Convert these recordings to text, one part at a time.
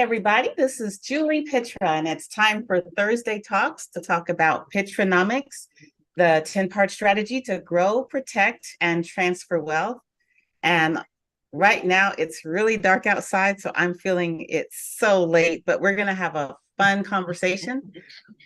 everybody. This is Juli Pitra, and it's time for Thursday Talks to talk about Pitranomics, the 10-part strategy to grow, protect, and transfer wealth. And right now, it's really dark outside, so I'm feeling it's so late, but we're going to have a fun conversation.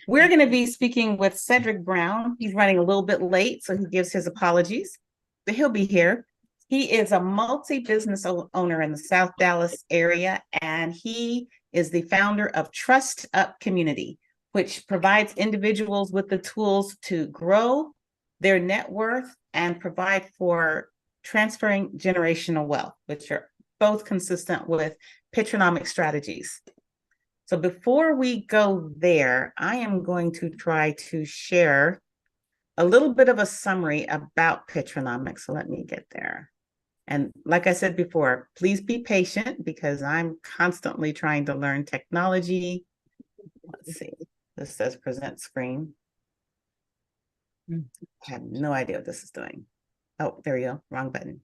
We're going to be speaking with Cedric Brown. He's running a little bit late, so he gives his apologies, but he'll be here. He is a multi-business owner in the South Dallas area, and he is the founder of TrustUp Community, which provides individuals with the tools to grow their net worth and provide for transferring generational wealth, which are both consistent with Pitranomics strategies. So before we go there, I am going to try to share a little bit of a summary about Pitranomics. So let me get there. And like I said before, please be patient because I'm constantly trying to learn technology. Let's see, this says present screen. I have no idea what this is doing. Oh, there you go, wrong button.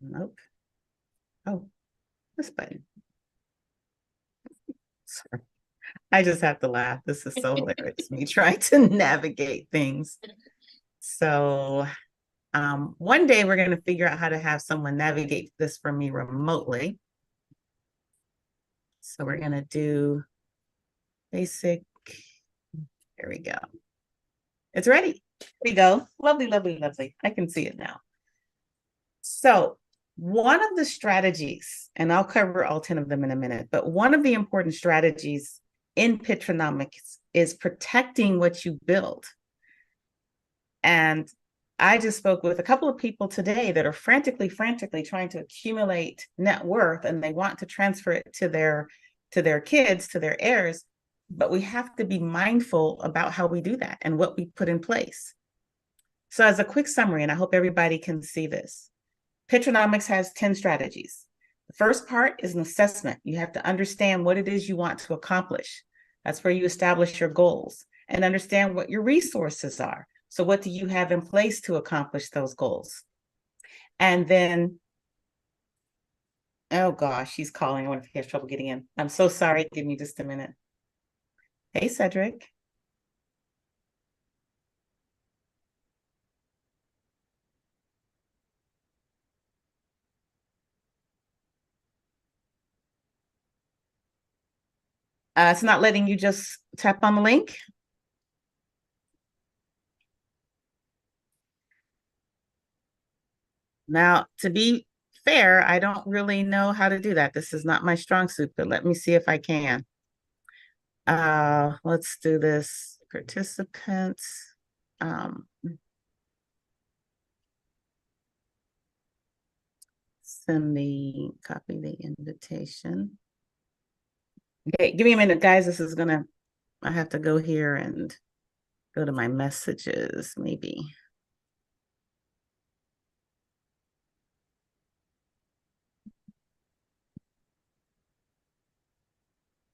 Nope. Oh, this button. Sorry. I just have to laugh. This is so hilarious, me trying to navigate things. So one day we're going to figure out how to have someone navigate this for me remotely. So we're going to do basic. There we go. It's ready. There we go. Lovely, lovely, lovely. I can see it now. So one of the strategies, and I'll cover all 10 of them in a minute, but one of the important strategies in Pitranomics is protecting what you build. And I just spoke with a couple of people today that are frantically trying to accumulate net worth, and they want to transfer it to their kids, to their heirs. But we have to be mindful about how we do that and what we put in place. So as a quick summary, and I hope everybody can see this, Pitranomics has 10 strategies. The first part is an assessment. You have to understand what it is you want to accomplish. That's where you establish your goals and understand what your resources are. So what do you have in place to accomplish those goals? And then, oh gosh, she's calling. I wonder if he has trouble getting in. I'm so sorry. Give me just a minute. Hey, Cedric. It's not letting you just tap on the link. Now, to be fair, I don't really know how to do that. This is not my strong suit, but let me see if I can. Let's do this. Participants. Copy the invitation. Okay, give me a minute, guys. I have to go here and go to my messages, maybe.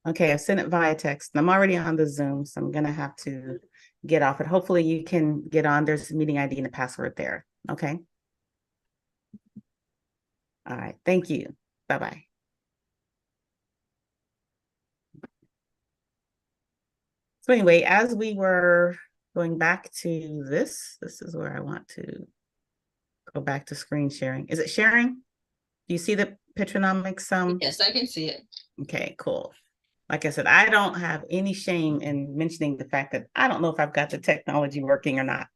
Okay, I've sent it via text. I'm already on the Zoom, so I'm gonna have to get off it. Hopefully you can get on. There's a meeting ID and a password there, okay? All right, thank you. Bye-bye. So anyway, as we were going back to this is where I want to go back to screen sharing. Is it sharing? Do you see the Pitranomics? Yes, I can see it. Okay, cool. Like I said, I don't have any shame in mentioning the fact that I don't know if I've got the technology working or not.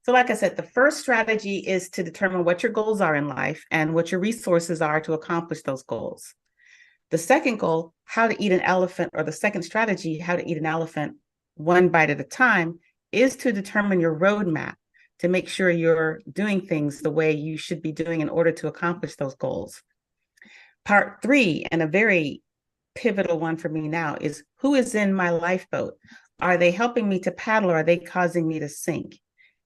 So like I said, the first strategy is to determine what your goals are in life and what your resources are to accomplish those goals. The second goal, how to eat an elephant, or the second strategy, how to eat an elephant one bite at a time, is to determine your roadmap to make sure you're doing things the way you should be doing in order to accomplish those goals. Part 3, and a very pivotal one for me now, is who is in my lifeboat? Are they helping me to paddle, or are they causing me to sink?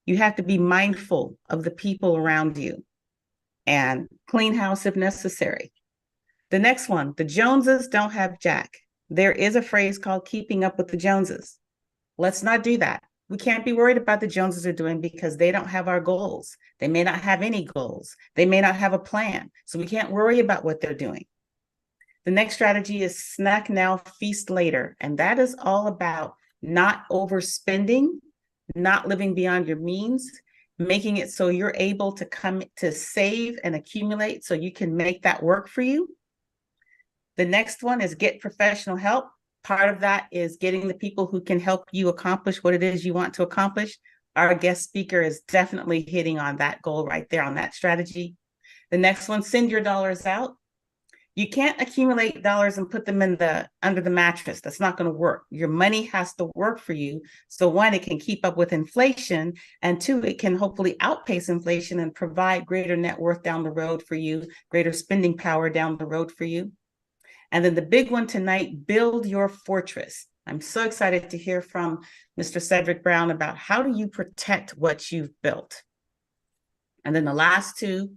You have to be mindful of the people around you and clean house if necessary. The next one, the Joneses don't have Jack. There is a phrase called keeping up with the Joneses. Let's not do that. We can't be worried about the Joneses are doing because they don't have our goals. They may not have any goals. They may not have a plan. So we can't worry about what they're doing. The next strategy is snack now, feast later. And that is all about not overspending, not living beyond your means, making it so you're able to come to save and accumulate so you can make that work for you. The next one is get professional help. Part of that is getting the people who can help you accomplish what it is you want to accomplish. Our guest speaker is definitely hitting on that goal right there on that strategy. The next one, send your dollars out. You can't accumulate dollars and put them under the mattress. That's not going to work. Your money has to work for you. So one, it can keep up with inflation, and two, it can hopefully outpace inflation and provide greater net worth down the road for you, greater spending power down the road for you. And then the big one tonight, build your fortress. I'm so excited to hear from Mr. Cedric Brown about how do you protect what you've built. And then the last two,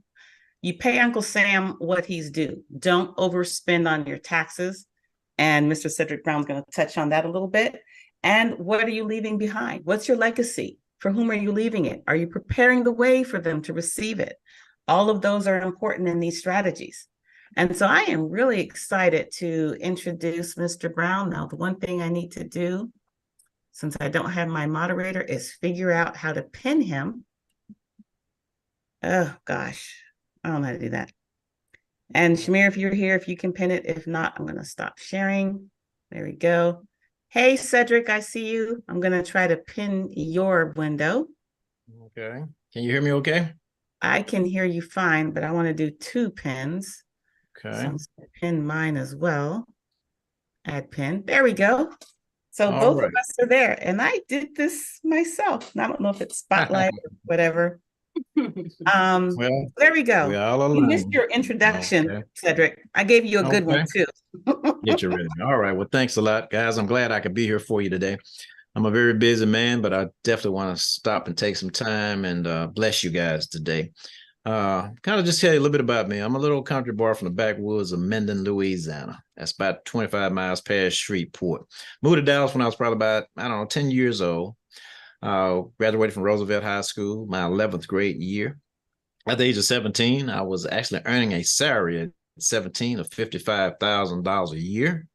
you pay Uncle Sam what he's due. Don't overspend on your taxes. And Mr. Cedric Brown's going to touch on that a little bit. And what are you leaving behind? What's your legacy? For whom are you leaving it? Are you preparing the way for them to receive it? All of those are important in these strategies. And so I am really excited to introduce Mr. Brown. Now, the one thing I need to do, since I don't have my moderator, is figure out how to pin him. Oh, gosh. I don't know how to do that. And Shamir, if you're here, if you can pin it. If not, I'm going to stop sharing. There we go. Hey, Cedric, I see you. I'm going to try to pin your window. Okay. Can you hear me okay? I can hear you fine, but I want to do 2 pins. Okay. So I'm going to pin mine as well. Add pin. There we go. So both of us are there. And I did this myself. I don't know if it's Spotlight or whatever. Well, there we go. You missed your introduction, okay. Cedric. I gave you a good one too. Get you ready. All right. Well, thanks a lot, guys. I'm glad I could be here for you today. I'm a very busy man, but I definitely want to stop and take some time and bless you guys today. Kind of just tell you a little bit about me. I'm a little country boy from the backwoods of Minden, Louisiana. That's about 25 miles past Shreveport. Moved to Dallas when I was probably about, 10 years old. Graduated from Roosevelt High School, my 11th grade year. At the age of 17, I was actually earning a salary at 17 of $55,000 a year.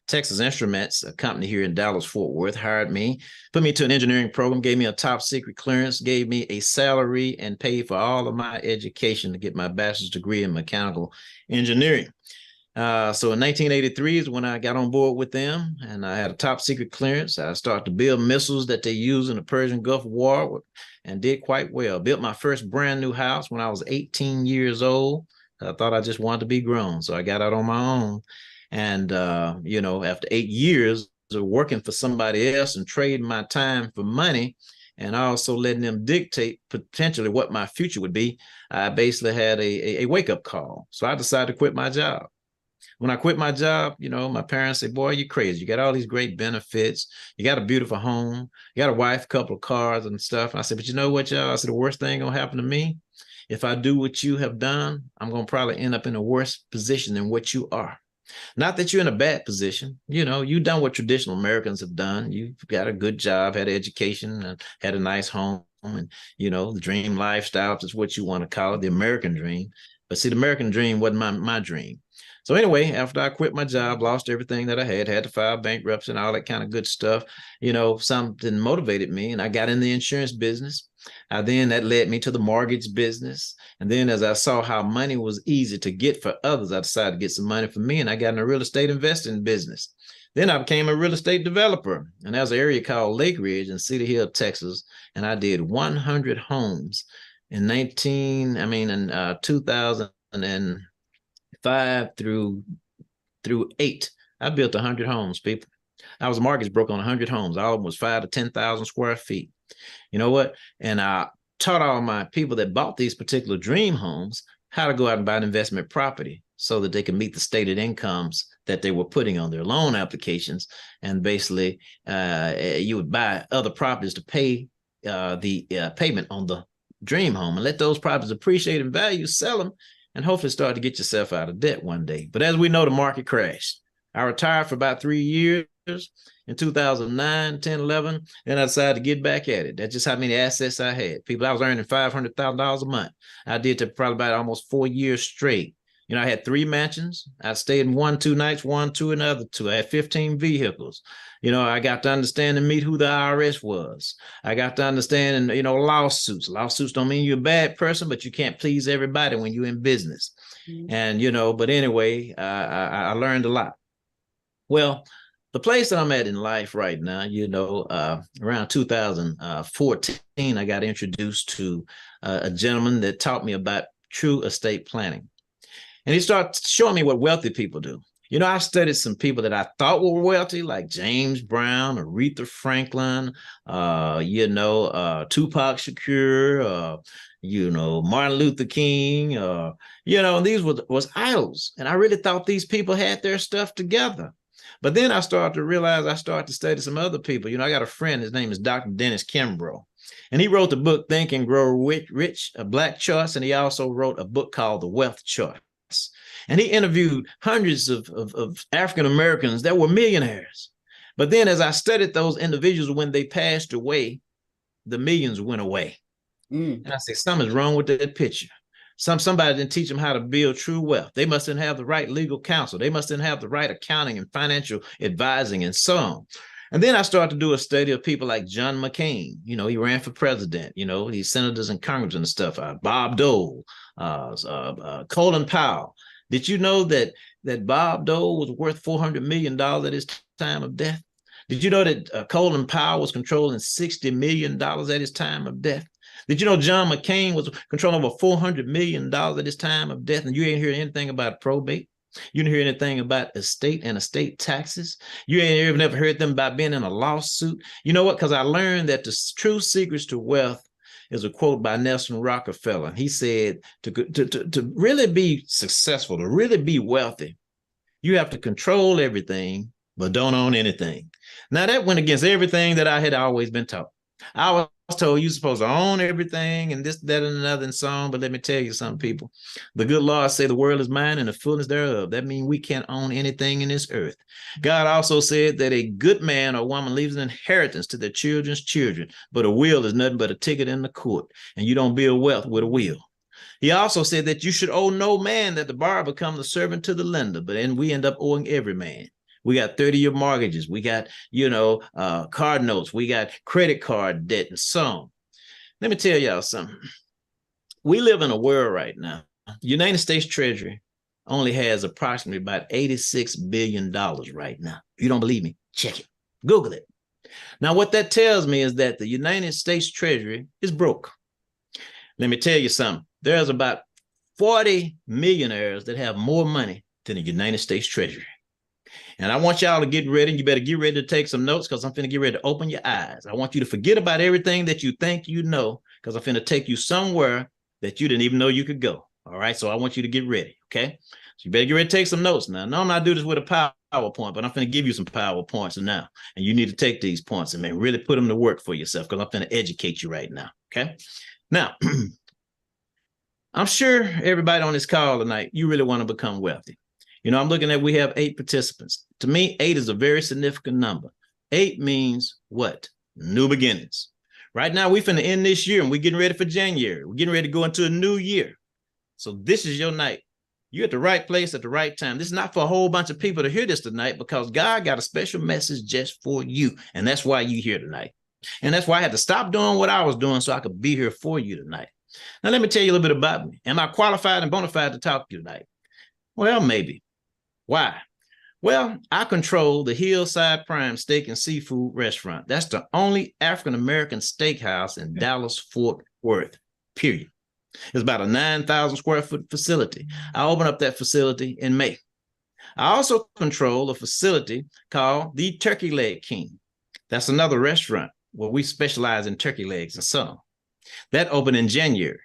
Texas Instruments, a company here in Dallas, Fort Worth, hired me, put me to an engineering program, gave me a top secret clearance, gave me a salary, and paid for all of my education to get my bachelor's degree in mechanical engineering. So in 1983 is when I got on board with them, and I had a top secret clearance. I started to build missiles that they use in the Persian Gulf War and did quite well. Built my first brand new house when I was 18 years old. I thought I just wanted to be grown, so I got out on my own. And, after 8 years of working for somebody else and trading my time for money and also letting them dictate potentially what my future would be, I basically had a wake-up call. So I decided to quit my job. When I quit my job, my parents said, boy, you're crazy. You got all these great benefits. You got a beautiful home. You got a wife, a couple of cars and stuff. And I said, but you know what, y'all? I said, the worst thing going to happen to me, if I do what you have done, I'm going to probably end up in a worse position than what you are. Not that you're in a bad position. You've done what traditional Americans have done. You've got a good job, had an education, and had a nice home. And, the dream lifestyle is what you want to call it, the American dream. But see, the American dream wasn't my dream. So anyway, after I quit my job, lost everything that I had to file bankruptcy and all that kind of good stuff, something motivated me, and I got in the insurance business. Then that led me to the mortgage business. And then as I saw how money was easy to get for others, I decided to get some money for me, and I got in a real estate investing business. Then I became a real estate developer, and there's an area called Lake Ridge in Cedar Hill, Texas, and I did 100 homes in 2005 through 8. I built 100 homes, people. I was a mortgage broker on 100 homes. All of them was 5,000 to 10,000 square feet. You know what? And I taught all my people that bought these particular dream homes how to go out and buy an investment property so that they can meet the stated incomes that they were putting on their loan applications. And basically, you would buy other properties to pay the payment on the dream home and let those properties appreciate in value, sell them, and hopefully start to get yourself out of debt one day. But as we know, the market crashed. I retired for about 3 years in 2009, 10, 11. Then I decided to get back at it. That's just how many assets I had. People, I was earning $500,000 a month. I did to probably about almost 4 years straight. You know, I had 3 mansions. I stayed in one 2 nights, one, 2 another 2. I had 15 vehicles. You know, I got to understand and meet who the IRS was. I got to understand, and, you know, lawsuits. Lawsuits don't mean you're a bad person, but you can't please everybody when you're in business. Mm-hmm. And, you know, but anyway, I learned a lot. Well, the place that I'm at in life right now, you know, around 2014, I got introduced to a gentleman that taught me about true estate planning. And he started showing me what wealthy people do. You know, I studied some people that I thought were wealthy, like James Brown, Aretha Franklin, Tupac Shakur, Martin Luther King, these was idols. And I really thought these people had their stuff together. But then I started to realize, I started to study some other people. You know, I got a friend, his name is Dr. Dennis Kimbrough. And he wrote the book, Think and Grow Rich, a Black Choice. And he also wrote a book called The Wealth Choice. And he interviewed hundreds of African Americans that were millionaires. But then as I studied those individuals, when they passed away, the millions went away. And I said, something's wrong with that picture. Somebody didn't teach them how to build true wealth. They must didn't have the right legal counsel. They must didn't have the right accounting and financial advising and so on. And then I started to do a study of people like John McCain. You know, he ran for president. You know, he's senators and congressmen and stuff. Bob Dole, Colin Powell. Did you know that Bob Dole was worth $400 million at his time of death? Did you know that Colin Powell was controlling $60 million at his time of death? Did you know John McCain was controlling over $400 million at his time of death? And you ain't hear anything about probate. You didn't hear anything about estate and estate taxes. You ain't never heard them about being in a lawsuit. You know what? Because I learned that the true secrets to wealth is a quote by Nelson Rockefeller. He said, to really be successful, to really be wealthy, you have to control everything, but don't own anything. Now, that went against everything that I had always been taught. I was told you're supposed to own everything and this, that, and another and so on. But let me tell you something, people. The good Lord say the world is mine and the fullness thereof. That means we can't own anything in this earth. God also said that a good man or woman leaves an inheritance to their children's children, but a will is nothing but a ticket in the court, and you don't build wealth with a will. He also said that you should owe no man, that the borrower become the servant to the lender, but then we end up owing every man. We got 30-year mortgages. We got, card notes. We got credit card debt and so on. Let me tell y'all something. We live in a world right now. The United States Treasury only has approximately about $86 billion right now. If you don't believe me, check it. Google it. Now, what that tells me is that the United States Treasury is broke. Let me tell you something. There's about 40 millionaires that have more money than the United States Treasury. And I want y'all to get ready. You better get ready to take some notes, because I'm finna get ready to open your eyes. I want you to forget about everything that you think you know, because I'm finna take you somewhere that you didn't even know you could go. All right. So I want you to get ready. Okay. So you better get ready to take some notes now. No, I'm not doing this with a PowerPoint, but I'm finna give you some PowerPoints now. And you need to take these points and man, really put them to work for yourself, because I'm finna educate you right now. Okay. Now, I'm sure everybody on this call tonight, you really want to become wealthy. You know, I'm looking at, we have 8 participants. To me, 8 is a very significant number. 8 means what? New beginnings. Right now, we're finna end this year and we're getting ready for January. We're getting ready to go into a new year. So this is your night. You're at the right place at the right time. This is not for a whole bunch of people to hear this tonight, because God got a special message just for you. And that's why you're here tonight. And that's why I had to stop doing what I was doing so I could be here for you tonight. Now, let me tell you a little bit about me. Am I qualified and bona fide to talk to you tonight? Well, maybe. Why? Well, I control the Hillside Prime Steak and Seafood Restaurant. That's the only African-American steakhouse in Dallas-Fort Worth, period. It's about a 9,000 square foot facility. I opened up that facility in May. I also control a facility called the Turkey Leg King. That's another restaurant where we specialize in turkey legs and so on. That opened in January.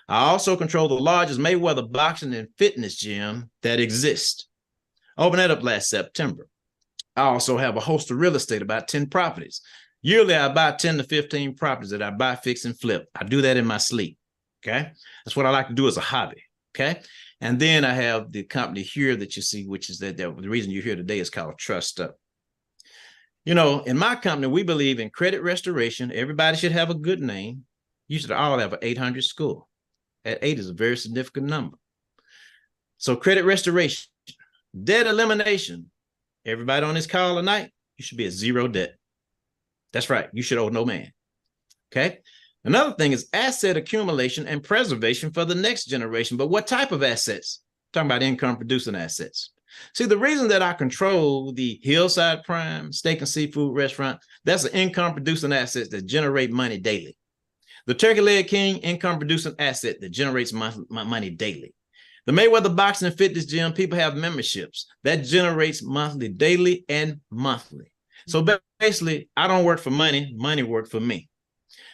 I also control the largest Mayweather boxing and fitness gym that exists. I opened that up last September. I also have a host of real estate, about 10 properties. Yearly, I buy 10 to 15 properties that I buy, fix, and flip. I do that in my sleep, okay? That's what I like to do as a hobby, okay? And then I have the company here that you see, which is that the reason you're here today is called TrustUp. You know, in my company, we believe in credit restoration. Everybody should have a good name. You should all have an 800 score. At 8 is a very significant number. So credit restoration, debt elimination. Everybody on this call tonight, you should be at zero debt. That's right. You should owe no man. Okay. Another thing is asset accumulation and preservation for the next generation. But what type of assets? I'm talking about income producing assets. See, the reason that I control the Hillside Prime Steak and Seafood Restaurant, that's an income producing asset that generate money daily. The Turkey Leg King, income producing asset that generates money daily. The Mayweather Boxing and Fitness Gym, people have memberships that generates monthly, daily, and monthly. So basically, I don't work for money, money works for me.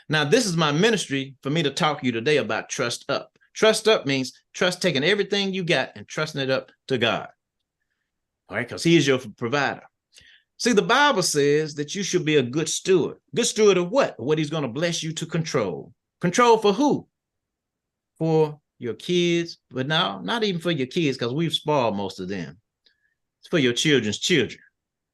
Now, this is my ministry for me to talk to you today about trust up. Trust up means trust taking everything you got and trusting it up to God. All right, because he is your provider. See, the Bible says that you should be a good steward. Good steward of what? What he's going to bless you to control. Control for who? For your kids, but now not even for your kids, because we've spoiled most of them. It's for your children's children.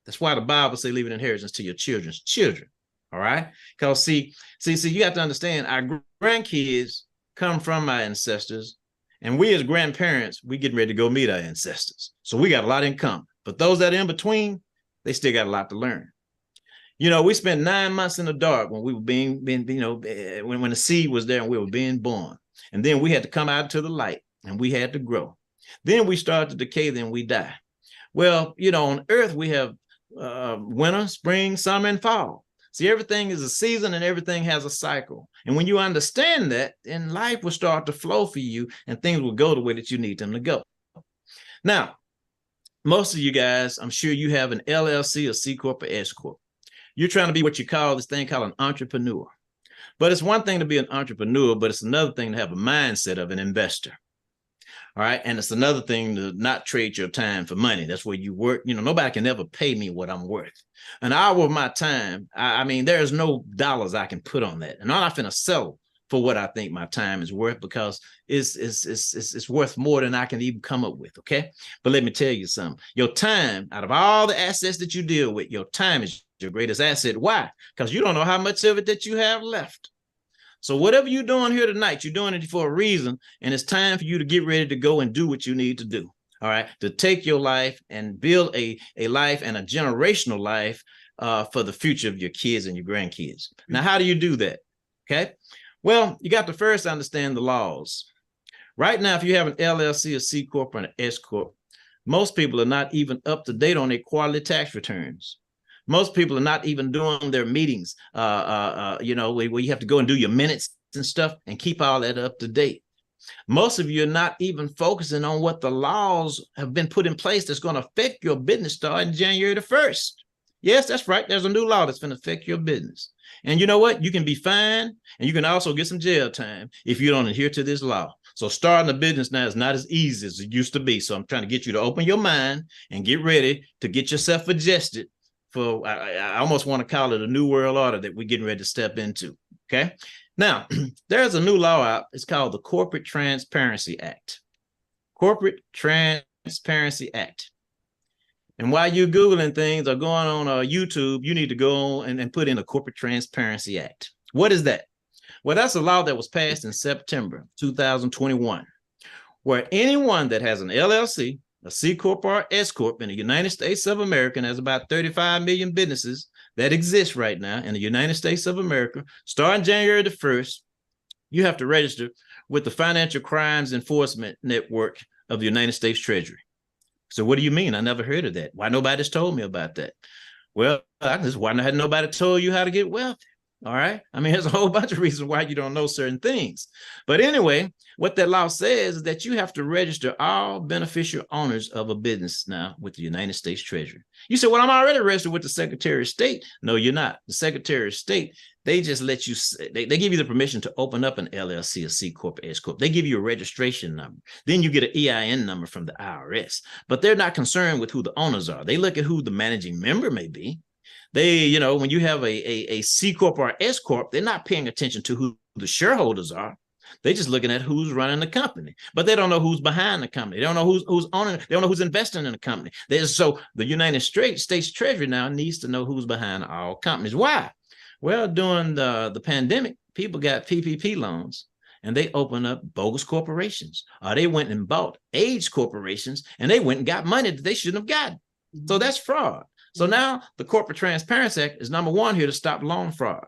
That's why the Bible says leave an inheritance to your children's children. All right, because see, you have to understand our grandkids come from our ancestors, and we as grandparents, we getting ready to go meet our ancestors. So we got a lot in common. But those that are in between, they still got a lot to learn. You know, we spent 9 months in the dark when we were being you know, when the seed was there and we were being born. And then we had to come out to the light and we had to grow. Then we start to decay, then we die. Well, you know, on earth, we have winter, spring, summer, and fall. See, everything is a season and everything has a cycle. And when you understand that, then life will start to flow for you and things will go the way that you need them to go. Now, most of you guys, I'm sure you have an LLC, a C Corp, or S Corp. You're trying to be what you call this thing called an entrepreneur. But it's one thing to be an entrepreneur, but it's another thing to have a mindset of an investor. All right. And it's another thing to not trade your time for money. That's where you work. You know, nobody can ever pay me what I'm worth. An hour of my time, I mean, there's no dollars I can put on that. And I'm not going to sell for what I think my time is worth, because it's worth more than I can even come up with. Okay. But let me tell you something. Your time, out of all the assets that you deal with, your time is your greatest asset. Why? Because you don't know how much of it that you have left. So whatever you're doing here tonight, you're doing it for a reason, and it's time for you to get ready to go and do what you need to do. All right, to take your life and build a life and a generational life for the future of your kids and your grandkids. Now, how do you do that? Okay, well, you got to first understand the laws. Right now, if you have an LLC, a C Corp, or an S Corp, most people are not even up to date on their quarterly tax returns. Most people are not even doing their meetings, you know, where you have to go and do your minutes and stuff and keep all that up to date. Most of you are not even focusing on what the laws have been put in place that's going to affect your business starting January the 1st. Yes, that's right. There's a new law that's going to affect your business. And you know what? You can be fined and you can also get some jail time if you don't adhere to this law. So starting a business now is not as easy as it used to be. So I'm trying to get you to open your mind and get ready to get yourself adjusted for, I almost want to call it a new world order that we're getting ready to step into. Okay. Now, there's a new law out. It's called the Corporate Transparency Act. Corporate Transparency Act. And while you're Googling things or going on YouTube, you need to go on and put in the Corporate Transparency Act. What is that? Well, that's a law that was passed in September 2021, where anyone that has an LLC, a C Corp, or S Corp in the United States of America, and there's about 35 million businesses that exist right now in the United States of America, starting January the 1st, you have to register with the Financial Crimes Enforcement Network of the United States Treasury. So what do you mean? I never heard of that. Why nobody's told me about that? Well, why had nobody told you how to get wealthy? All right. I mean, there's a whole bunch of reasons why you don't know certain things. But anyway, what that law says is that you have to register all beneficial owners of a business now with the United States Treasury. You say, well, I'm already registered with the Secretary of State. No, you're not. The Secretary of State, they just let you, they give you the permission to open up an LLC, a C Corp, S Corp. They give you a registration number. Then you get an EIN number from the IRS. But they're not concerned with who the owners are. They look at who the managing member may be. They, you know, when you have a C Corp or S Corp, they're not paying attention to who the shareholders are. They're just looking at who's running the company, but they don't know who's behind the company. They don't know who's owning. They don't know who's investing in the company. So the United States Treasury now needs to know who's behind all companies. Why? Well, during the pandemic, people got PPP loans, and they opened up bogus corporations, or they went and bought AIDS corporations and they went and got money that they shouldn't have gotten. So that's fraud. So now the Corporate Transparency Act is number one here to stop loan fraud.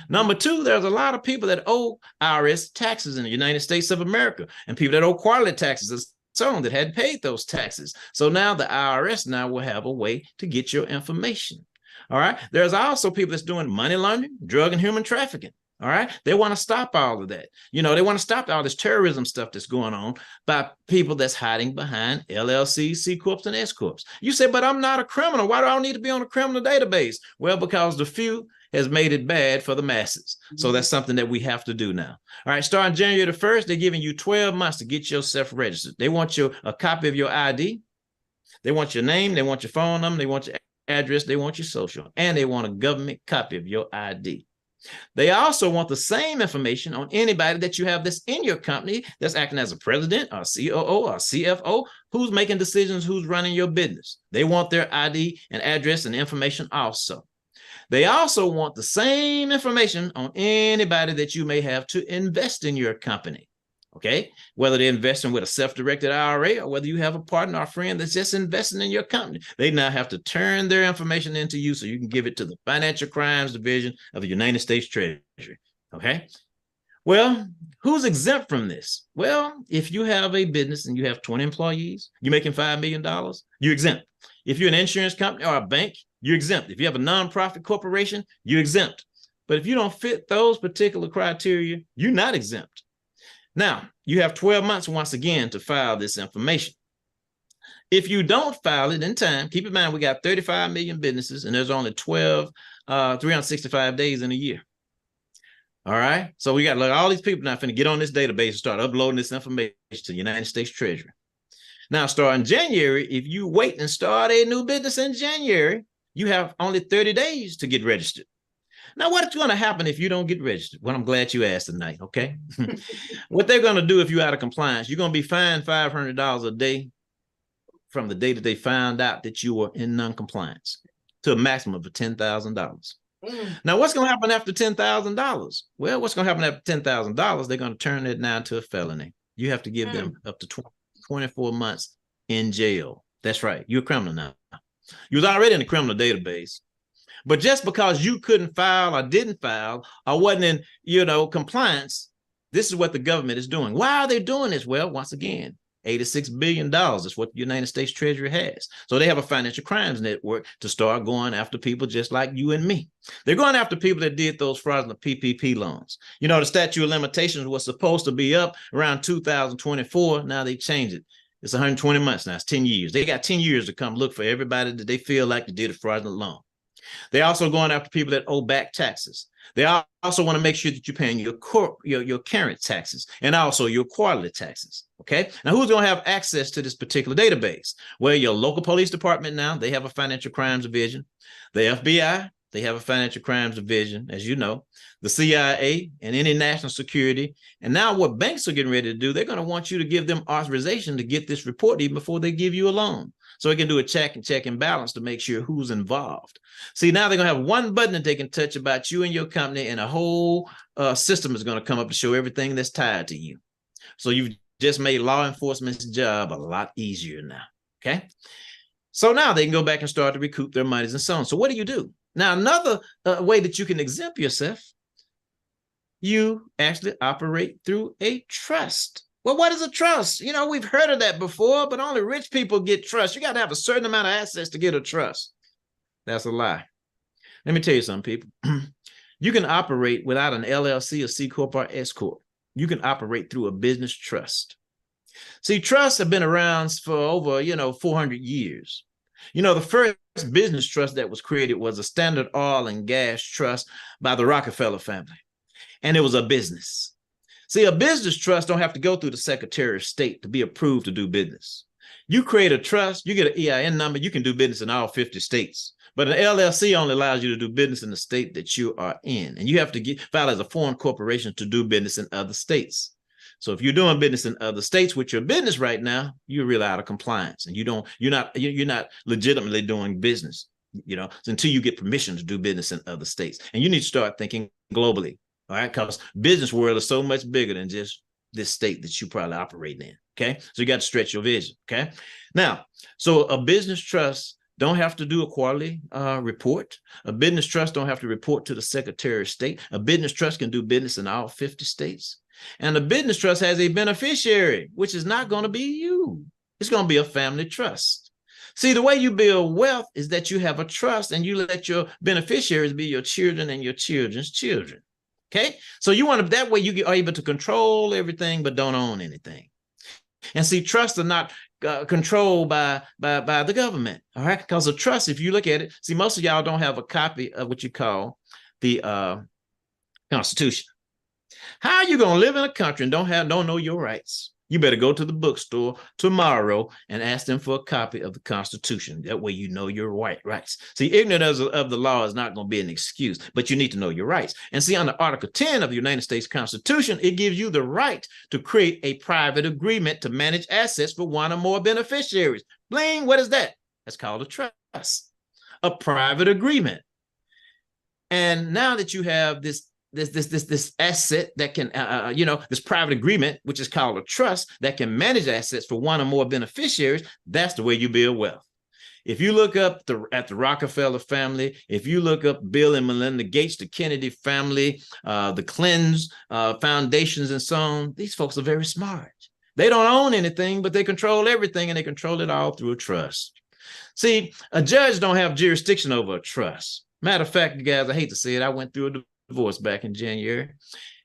Number two, there's a lot of people that owe IRS taxes in the United States of America, and people that owe quarterly taxes and so on that hadn't paid those taxes. So now the IRS now will have a way to get your information. All right. There's also people that's doing money laundering, drug and human trafficking. All right. They want to stop all of that. You know, they want to stop all this terrorism stuff that's going on by people that's hiding behind LLCs, C Corps, and S Corps. You say, but I'm not a criminal. Why do I need to be on a criminal database? Well, because the few has made it bad for the masses. So that's something that we have to do now. All right. Starting January the 1st, they're giving you 12 months to get yourself registered. They want a copy of your ID. They want your name. They want your phone number. They want your address. They want your social, and they want a government copy of your ID. They also want the same information on anybody that you have that's in your company that's acting as a president or COO or CFO, who's making decisions, who's running your business. They want their ID and address and information also. They also want the same information on anybody that you may have to invest in your company. Okay, whether they're investing with a self-directed IRA or whether you have a partner or friend that's just investing in your company, they now have to turn their information into you so you can give it to the Financial Crimes Division of the United States Treasury. Okay, well, who's exempt from this? Well, if you have a business and you have 20 employees, you're making $5 million, you're exempt. If you're an insurance company or a bank, you're exempt. If you have a nonprofit corporation, you're exempt. But if you don't fit those particular criteria, you're not exempt. Now, you have 12 months once again to file this information. If you don't file it in time, keep in mind we got 35 million businesses and there's only 365 days in a year. All right. So we got all these people now finna get on this database and start uploading this information to the United States Treasury. Now, starting January, if you wait and start a new business in January, you have only 30 days to get registered. Now, what's going to happen if you don't get registered? Well, I'm glad you asked tonight, okay? What they're going to do if you're out of compliance, you're going to be fined $500 a day from the day that they found out that you were in non-compliance to a maximum of $10,000. Now, what's going to happen after $10,000? Well, what's going to happen after $10,000? They're going to turn it now to a felony. You have to give them up to 24 months in jail. That's right. You're a criminal now. You was already in the criminal database. But just because you couldn't file or didn't file or wasn't in, compliance, this is what the government is doing. Why are they doing this? Well, once again, $86 billion is what the United States Treasury has. So they have a financial crimes network to start going after people just like you and me. They're going after people that did those fraudulent PPP loans. You know, the statute of limitations was supposed to be up around 2024. Now they changed it. It's 120 months now. It's 10 years. They got 10 years to come look for everybody that they feel like they did a fraudulent loan. They're also going after people that owe back taxes. They also want to make sure that you're paying your current taxes and also your quarterly taxes. Okay. Now, who's going to have access to this particular database? Well, your local police department now, they have a financial crimes division. The FBI, they have a financial crimes division, as you know, the CIA and any national security. And now what banks are getting ready to do, they're going to want you to give them authorization to get this report even before they give you a loan. So they can do a check and balance to make sure who's involved. See, now they're going to have one button that they can touch about you and your company, and a whole system is going to come up to show everything that's tied to you. So you've just made law enforcement's job a lot easier now. Okay. So now they can go back and start to recoup their monies and so on. So what do? Now, another way that you can exempt yourself, you actually operate through a trust. Well, what is a trust? You know, we've heard of that before, but only rich people get trust. You got to have a certain amount of assets to get a trust. That's a lie. Let me tell you something, people. You can operate without an LLC, a C Corp, or S Corp. You can operate through a business trust. See, trusts have been around for over, 400 years. The first business trust that was created was a Standard Oil and Gas Trust by the Rockefeller family. And it was a business. See, a business trust don't have to go through the Secretary of State to be approved to do business. You create a trust, you get an EIN number, you can do business in all 50 states. But an LLC only allows you to do business in the state that you are in. And you have to file as a foreign corporation to do business in other states. So if you're doing business in other states with your business right now, you're really out of compliance and you're not legitimately doing business, until you get permission to do business in other states. And you need to start thinking globally. All right, because business world is so much bigger than just this state that you probably operate in. Okay, so you got to stretch your vision. Okay, now, so a business trust don't have to do a quarterly report. A business trust don't have to report to the Secretary of State. A business trust can do business in all 50 states. And a business trust has a beneficiary, which is not going to be you. It's going to be a family trust. See, the way you build wealth is that you have a trust and you let your beneficiaries be your children and your children's children. Okay, so you want to, that way you are able to control everything but don't own anything. And see, trusts are not controlled by the government. All right, because a trust, if you look at it, see, most of y'all don't have a copy of what you call the Constitution. How are you going to live in a country and don't know your rights? You better go to the bookstore tomorrow and ask them for a copy of the Constitution. That way you know your rights. See, ignorance of the law is not going to be an excuse, but you need to know your rights. And see, under Article 10 of the United States Constitution, it gives you the right to create a private agreement to manage assets for one or more beneficiaries. Bling, what is that? That's called a trust, a private agreement. And now that you have this asset that can, this private agreement, which is called a trust that can manage assets for one or more beneficiaries, that's the way you build wealth. If you look up at the Rockefeller family, if you look up Bill and Melinda Gates, the Kennedy family, the Clintons foundations and so on, these folks are very smart. They don't own anything, but they control everything, and they control it all through a trust. See, a judge don't have jurisdiction over a trust. Matter of fact, guys, I hate to say it, I went through a divorce back in January.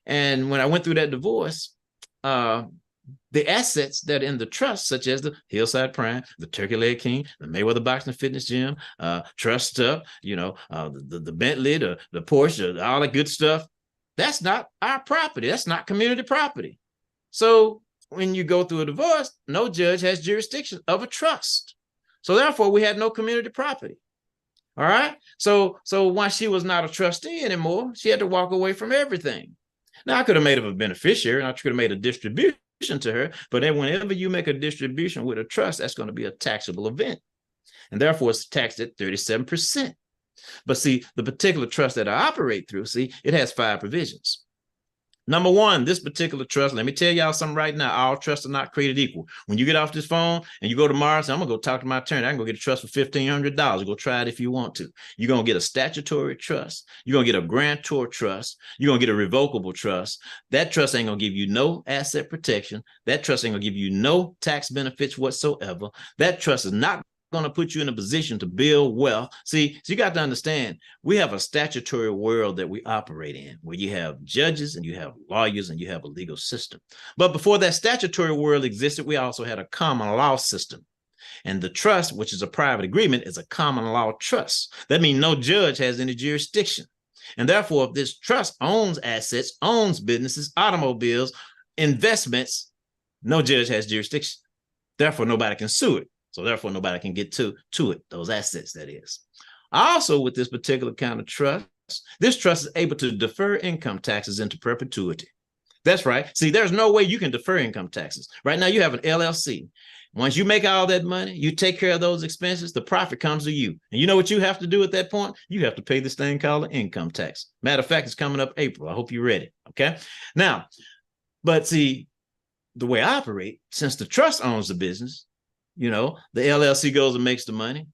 And when I went through that divorce, the assets that are in the trust, such as the Hillside Prime, the Turkey Leg King, the Mayweather Boxing Fitness Gym, TrustUp, the Bentley, the Porsche, all that good stuff, that's not our property. That's not community property. So when you go through a divorce, no judge has jurisdiction of a trust. So therefore, we had no community property. All right. So once she was not a trustee anymore, she had to walk away from everything. Now, I could have made her a beneficiary and I could have made a distribution to her. But then whenever you make a distribution with a trust, that's going to be a taxable event. And therefore, it's taxed at 37%. But see, the particular trust that I operate through, see, it has 5 provisions. Number one, this particular trust, let me tell y'all something right now. All trusts are not created equal. When you get off this phone and you go tomorrow, say, I'm going to go talk to my attorney. I can go get a trust for $1,500. Go try it if you want to. You're going to get a statutory trust. You're going to get a grantor trust. You're going to get a revocable trust. That trust ain't going to give you no asset protection. That trust ain't going to give you no tax benefits whatsoever. That trust is not going to put you in a position to build wealth. See, so you got to understand, we have a statutory world that we operate in, where you have judges and you have lawyers and you have a legal system. But before that statutory world existed, we also had a common law system. And the trust, which is a private agreement, is a common law trust. That means no judge has any jurisdiction. And therefore, if this trust owns assets, owns businesses, automobiles, investments, no judge has jurisdiction. Therefore, nobody can sue it. So therefore, nobody can get to it, those assets, that is. Also, with this particular kind of trust, this trust is able to defer income taxes into perpetuity. That's right. See, there's no way you can defer income taxes. Right now, you have an LLC. Once you make all that money, you take care of those expenses, the profit comes to you. And you know what you have to do at that point? You have to pay this thing called an income tax. Matter of fact, it's coming up April. I hope you're ready. Okay. Now, but see, the way I operate, since the trust owns the business, the LLC goes and makes the money,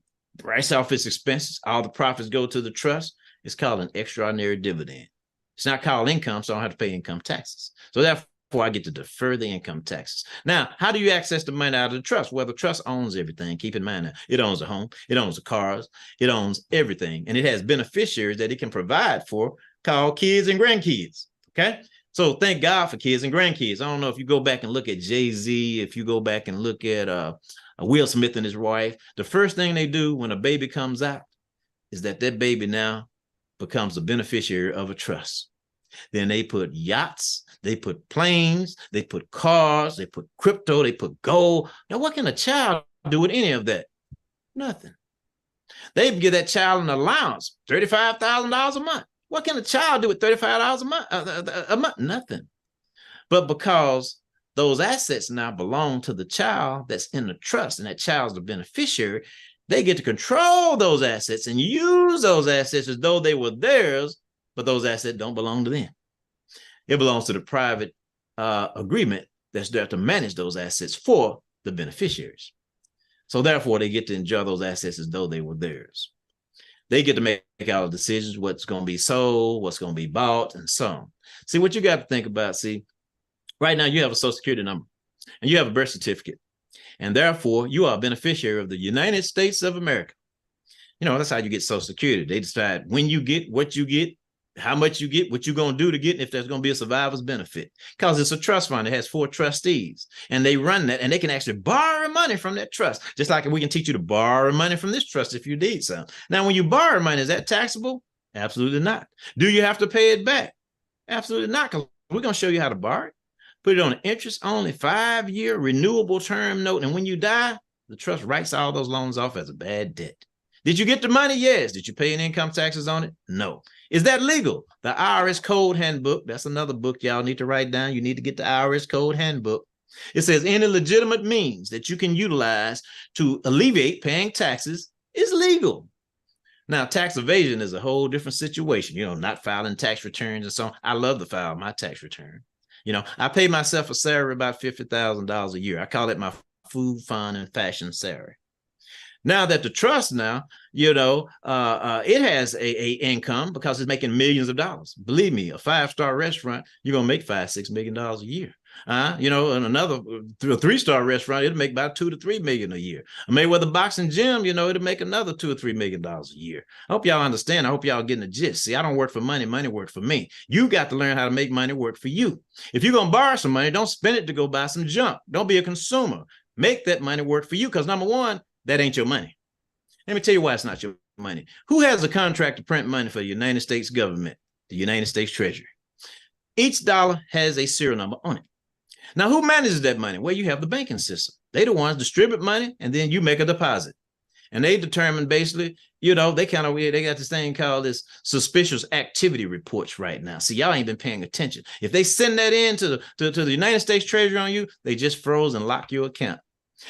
writes off its expenses, all the profits go to the trust. It's called an extraordinary dividend. It's not called income, so I don't have to pay income taxes. So therefore, I get to defer the income taxes. Now, how do you access the money out of the trust? Well, the trust owns everything. Keep in mind, it owns a home, it owns the cars, it owns everything. And it has beneficiaries that it can provide for, called kids and grandkids, okay? So thank God for kids and grandkids. I don't know if you go back and look at Jay-Z, if you go back and look at Will Smith and his wife, the first thing they do when a baby comes out is that baby now becomes a beneficiary of a trust. Then they put yachts, they put planes, they put cars, they put crypto, they put gold. Now, what can a child do with any of that? Nothing. They give that child an allowance, $35,000 a month. What can a child do with $35 a month? Nothing. But because those assets now belong to the child that's in the trust, and that child's the beneficiary, they get to control those assets and use those assets as though they were theirs, but those assets don't belong to them. It belongs to the private agreement that's there to manage those assets for the beneficiaries. So therefore, they get to enjoy those assets as though they were theirs. They get to make all the decisions, what's going to be sold, what's going to be bought, and so on. See, what you got to think about, right now you have a Social Security number and you have a birth certificate. And therefore, you are a beneficiary of the United States of America. That's how you get Social Security. They decide when you get, what you get, how much you get, what you're going to do to get, and if there's going to be a survivor's benefit. Because it's a trust fund that has 4 trustees, and they run that, and they can actually borrow money from that trust, just like we can teach you to borrow money from this trust if you need some. Now, when you borrow money, is that taxable? Absolutely not. Do you have to pay it back? Absolutely not, because we're going to show you how to borrow it. Put it on an interest-only 5-year renewable term note, and when you die, the trust writes all those loans off as a bad debt. Did you get the money? Yes. Did you pay any income taxes on it? No. Is that legal? The IRS Code Handbook, that's another book y'all need to write down. You need to get the IRS Code Handbook. It says any legitimate means that you can utilize to alleviate paying taxes is legal. Now, tax evasion is a whole different situation, not filing tax returns and so on. I love to file my tax return. I pay myself a salary about $50,000 a year. I call it my food, fun, and fashion salary. Now that the trust it has a income because it's making millions of dollars. Believe me, a 5-star restaurant, you're going to make $5-6 million a year. And another 3-star restaurant, it'll make about $2 to $3 million a year. A Mayweather boxing gym, it'll make another $2 or $3 million a year. I hope y'all understand. I hope y'all getting the gist. See, I don't work for money. Money works for me. You got to learn how to make money work for you. If you're going to borrow some money, don't spend it to go buy some junk. Don't be a consumer. Make that money work for you, because number one, that ain't your money. Let me tell you why it's not your money. Who has a contract to print money for the United States government? The United States Treasury. Each dollar has a serial number on it. Now, who manages that money? Well, you have the banking system. They the ones distribute money, and then you make a deposit. And they determine basically, they got this thing called this suspicious activity reports right now. See, y'all ain't been paying attention. If they send that in to the United States Treasury on you, they just froze and lock your account.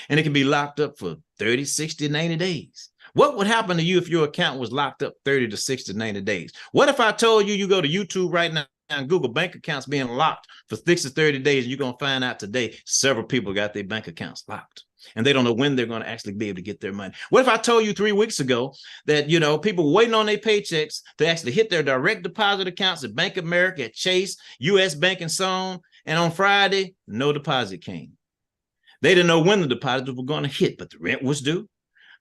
And it can be locked up for 30, 60, 90 days. What would happen to you if your account was locked up 30 to 60, 90 days? What if I told you go to YouTube right now and Google bank accounts being locked for 60 to 30 days, and you're going to find out today several people got their bank accounts locked, and they don't know when they're going to actually be able to get their money? What if I told you 3 weeks ago that, people waiting on their paychecks to actually hit their direct deposit accounts at Bank of America, at Chase, U.S. Bank, and so on, and on Friday, no deposit came? They didn't know when the deposits were going to hit, but the rent was due.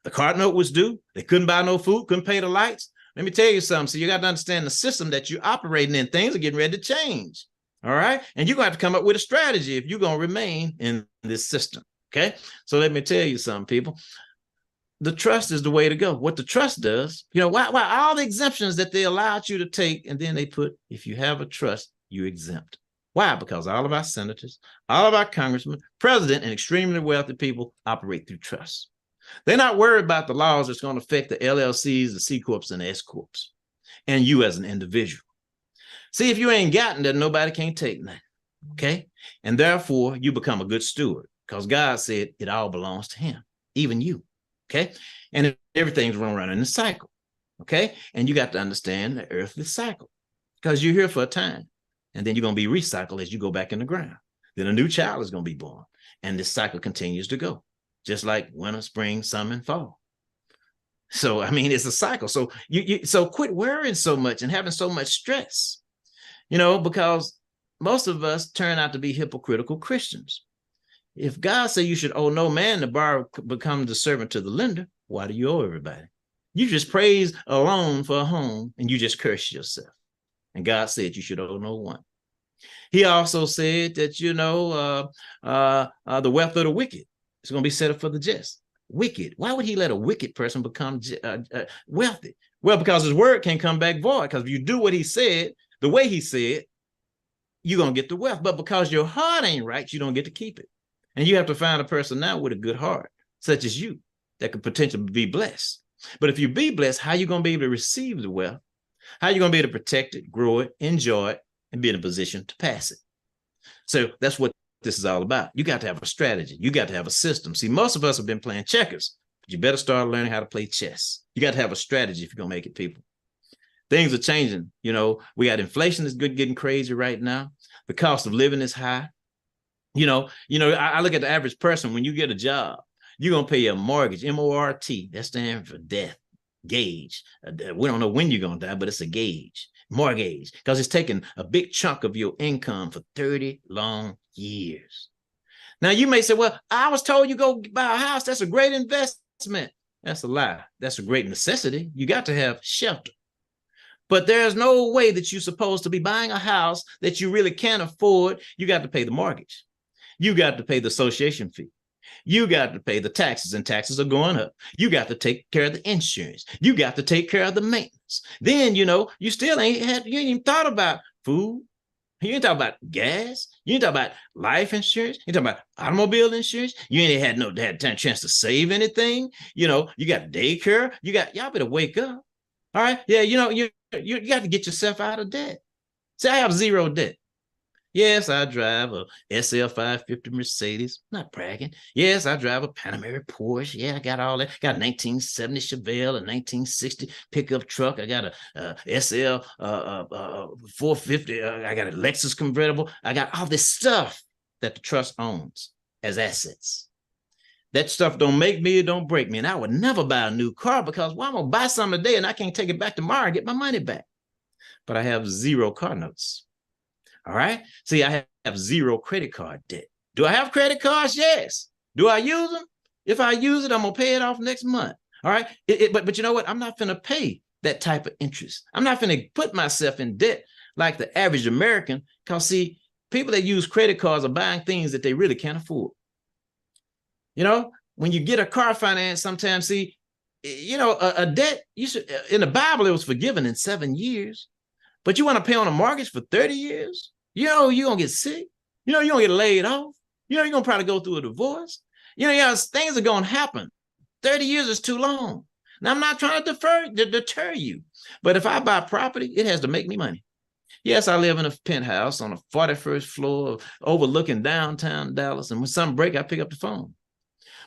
The card note was due. They couldn't buy no food, couldn't pay the lights. Let me tell you something. So you got to understand the system that you're operating in. Things are getting ready to change. All right. And you're going to have to come up with a strategy if you're going to remain in this system. Okay. So let me tell you something, people. The trust is the way to go. What the trust does, why all the exemptions that they allowed you to take, and then they put, if you have a trust, you exempt. Why? Because all of our senators, all of our congressmen, president, and extremely wealthy people operate through trusts. They're not worried about the laws that's going to affect the LLCs, the C Corps, and the S Corps, and you as an individual. See, if you ain't gotten that, nobody can take nothing, okay? And therefore, you become a good steward, because God said it all belongs to him, even you, okay? And everything's running in a cycle, okay? And you got to understand the earthly cycle, because you're here for a time, and then you're going to be recycled as you go back in the ground. Then a new child is going to be born, and this cycle continues to go, just like winter, spring, summer, and fall. So, it's a cycle. So so quit worrying so much and having so much stress, because most of us turn out to be hypocritical Christians. If God said you should owe no man, the borrower becomes the servant to the lender, why do you owe everybody? You just praise a loan for a home, and you just curse yourself. And God said you should owe no one. He also said that, the wealth of the wicked is going to be set up for the just. Wicked. Why would he let a wicked person become wealthy? Well, because his word can't come back void. Because if you do what he said, the way he said, you're going to get the wealth. But because your heart ain't right, you don't get to keep it. And you have to find a person now with a good heart, such as you, that could potentially be blessed. But if you be blessed, how are you going to be able to receive the wealth? How are you going to be able to protect it, grow it, enjoy it, and be in a position to pass it? So that's what this is all about. You got to have a strategy. You got to have a system. See, most of us have been playing checkers, but you better start learning how to play chess. You got to have a strategy if you're going to make it, people. Things are changing. We got inflation is getting crazy right now. The cost of living is high. I look at the average person. When you get a job, you're going to pay a mortgage, M-O-R-T. That stands for death, gauge. We don't know when you're going to die, but it's a gauge, mortgage, because it's taking a big chunk of your income for 30 long years. Now, you may say, well, I was told you go buy a house. That's a great investment. That's a lie. That's a great necessity. You got to have shelter. But there's no way that you're supposed to be buying a house that you really can't afford. You got to pay the mortgage. You got to pay the association fee. You got to pay the taxes, and taxes are going up. You got to take care of the insurance. You got to take care of the maintenance. Then, you still you ain't even thought about food. You ain't talking about gas. You ain't talking about life insurance. You ain't talking about automobile insurance. You ain't had chance to save anything. You got daycare. Y'all better wake up. All right. Yeah. You got to get yourself out of debt. See, I have zero debt. Yes, I drive a SL 550 Mercedes. Not bragging. Yes, I drive a Panamera Porsche. Yeah, I got all that. Got a 1970 Chevelle, a 1960 pickup truck. I got a SL 450. I got a Lexus convertible. I got all this stuff that the trust owns as assets. That stuff don't make me, it don't break me. And I would never buy a new car because, I'm going to buy something today and I can't take it back tomorrow and get my money back. But I have zero car notes. All right. See, I have zero credit card debt. Do I have credit cards? Yes. Do I use them? If I use it, I'm going to pay it off next month. All right. But you know what? I'm not going to pay that type of interest. I'm not going to put myself in debt like the average American. Because, see, people that use credit cards are buying things that they really can't afford. When you get a car finance, sometimes, see, a debt, in the Bible, it was forgiven in 7 years. But you want to pay on a mortgage for 30 years? You're going to get sick. You're going to get laid off. You're going to probably go through a divorce. Things are going to happen. 30 years is too long. Now, I'm not trying to deter you. But if I buy property, it has to make me money. Yes, I live in a penthouse on a 41st floor overlooking downtown Dallas. And when something breaks, I pick up the phone.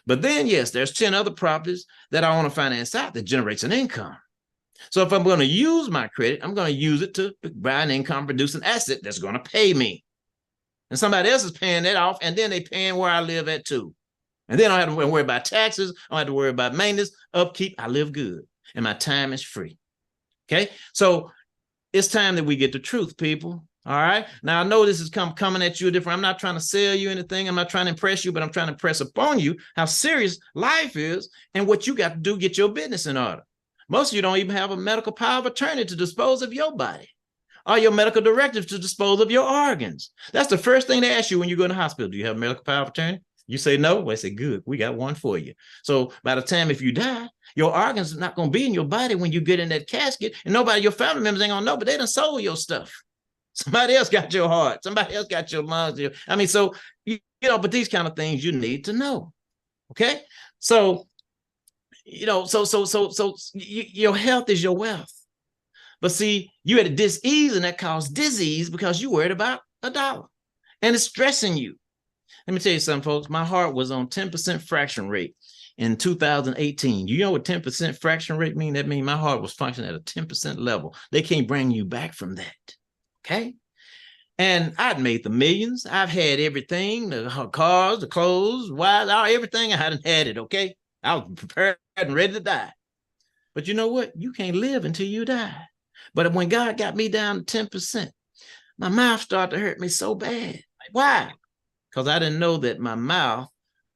But then, yes, there's 10 other properties that I want to finance out that generates an income. So if I'm going to use my credit, I'm going to use it to buy an income-producing asset that's going to pay me. And somebody else is paying that off, and then they're paying where I live at too. And then I don't have to worry about taxes. I don't have to worry about maintenance, upkeep. I live good, and my time is free. Okay? So it's time that we get the truth, people. All right? Now, I know this is coming at you different. I'm not trying to sell you anything. I'm not trying to impress you, but I'm trying to impress upon you how serious life is and what you got to do, get your business in order. Most of you don't even have a medical power of attorney to dispose of your body or your medical directive to dispose of your organs. That's the first thing they ask you when you go to the hospital. Do you have a medical power of attorney? You say no. Well, they say, good. We got one for you. So by the time if you die, your organs are not going to be in your body when you get in that casket, and nobody, your family members ain't going to know, but they done sold your stuff. Somebody else got your heart. Somebody else got your lungs. But these kind of things you need to know. Okay? So, your health is your wealth. But see, you had a dis-ease, and that caused disease because you worried about $1 and it's stressing you. Let me tell you something, folks. My heart was on 10% fraction rate in 2018. You know what 10% fraction rate mean? That means my heart was functioning at a 10% level. They can't bring you back from that. Okay. And I'd made the millions. I've had everything, the cars, the clothes, wives, everything. I hadn't had it. Okay. I was prepared and ready to die. But you know what? You can't live until you die. But when God got me down to 10%, my mouth started to hurt me so bad. Why? Because I didn't know that my mouth,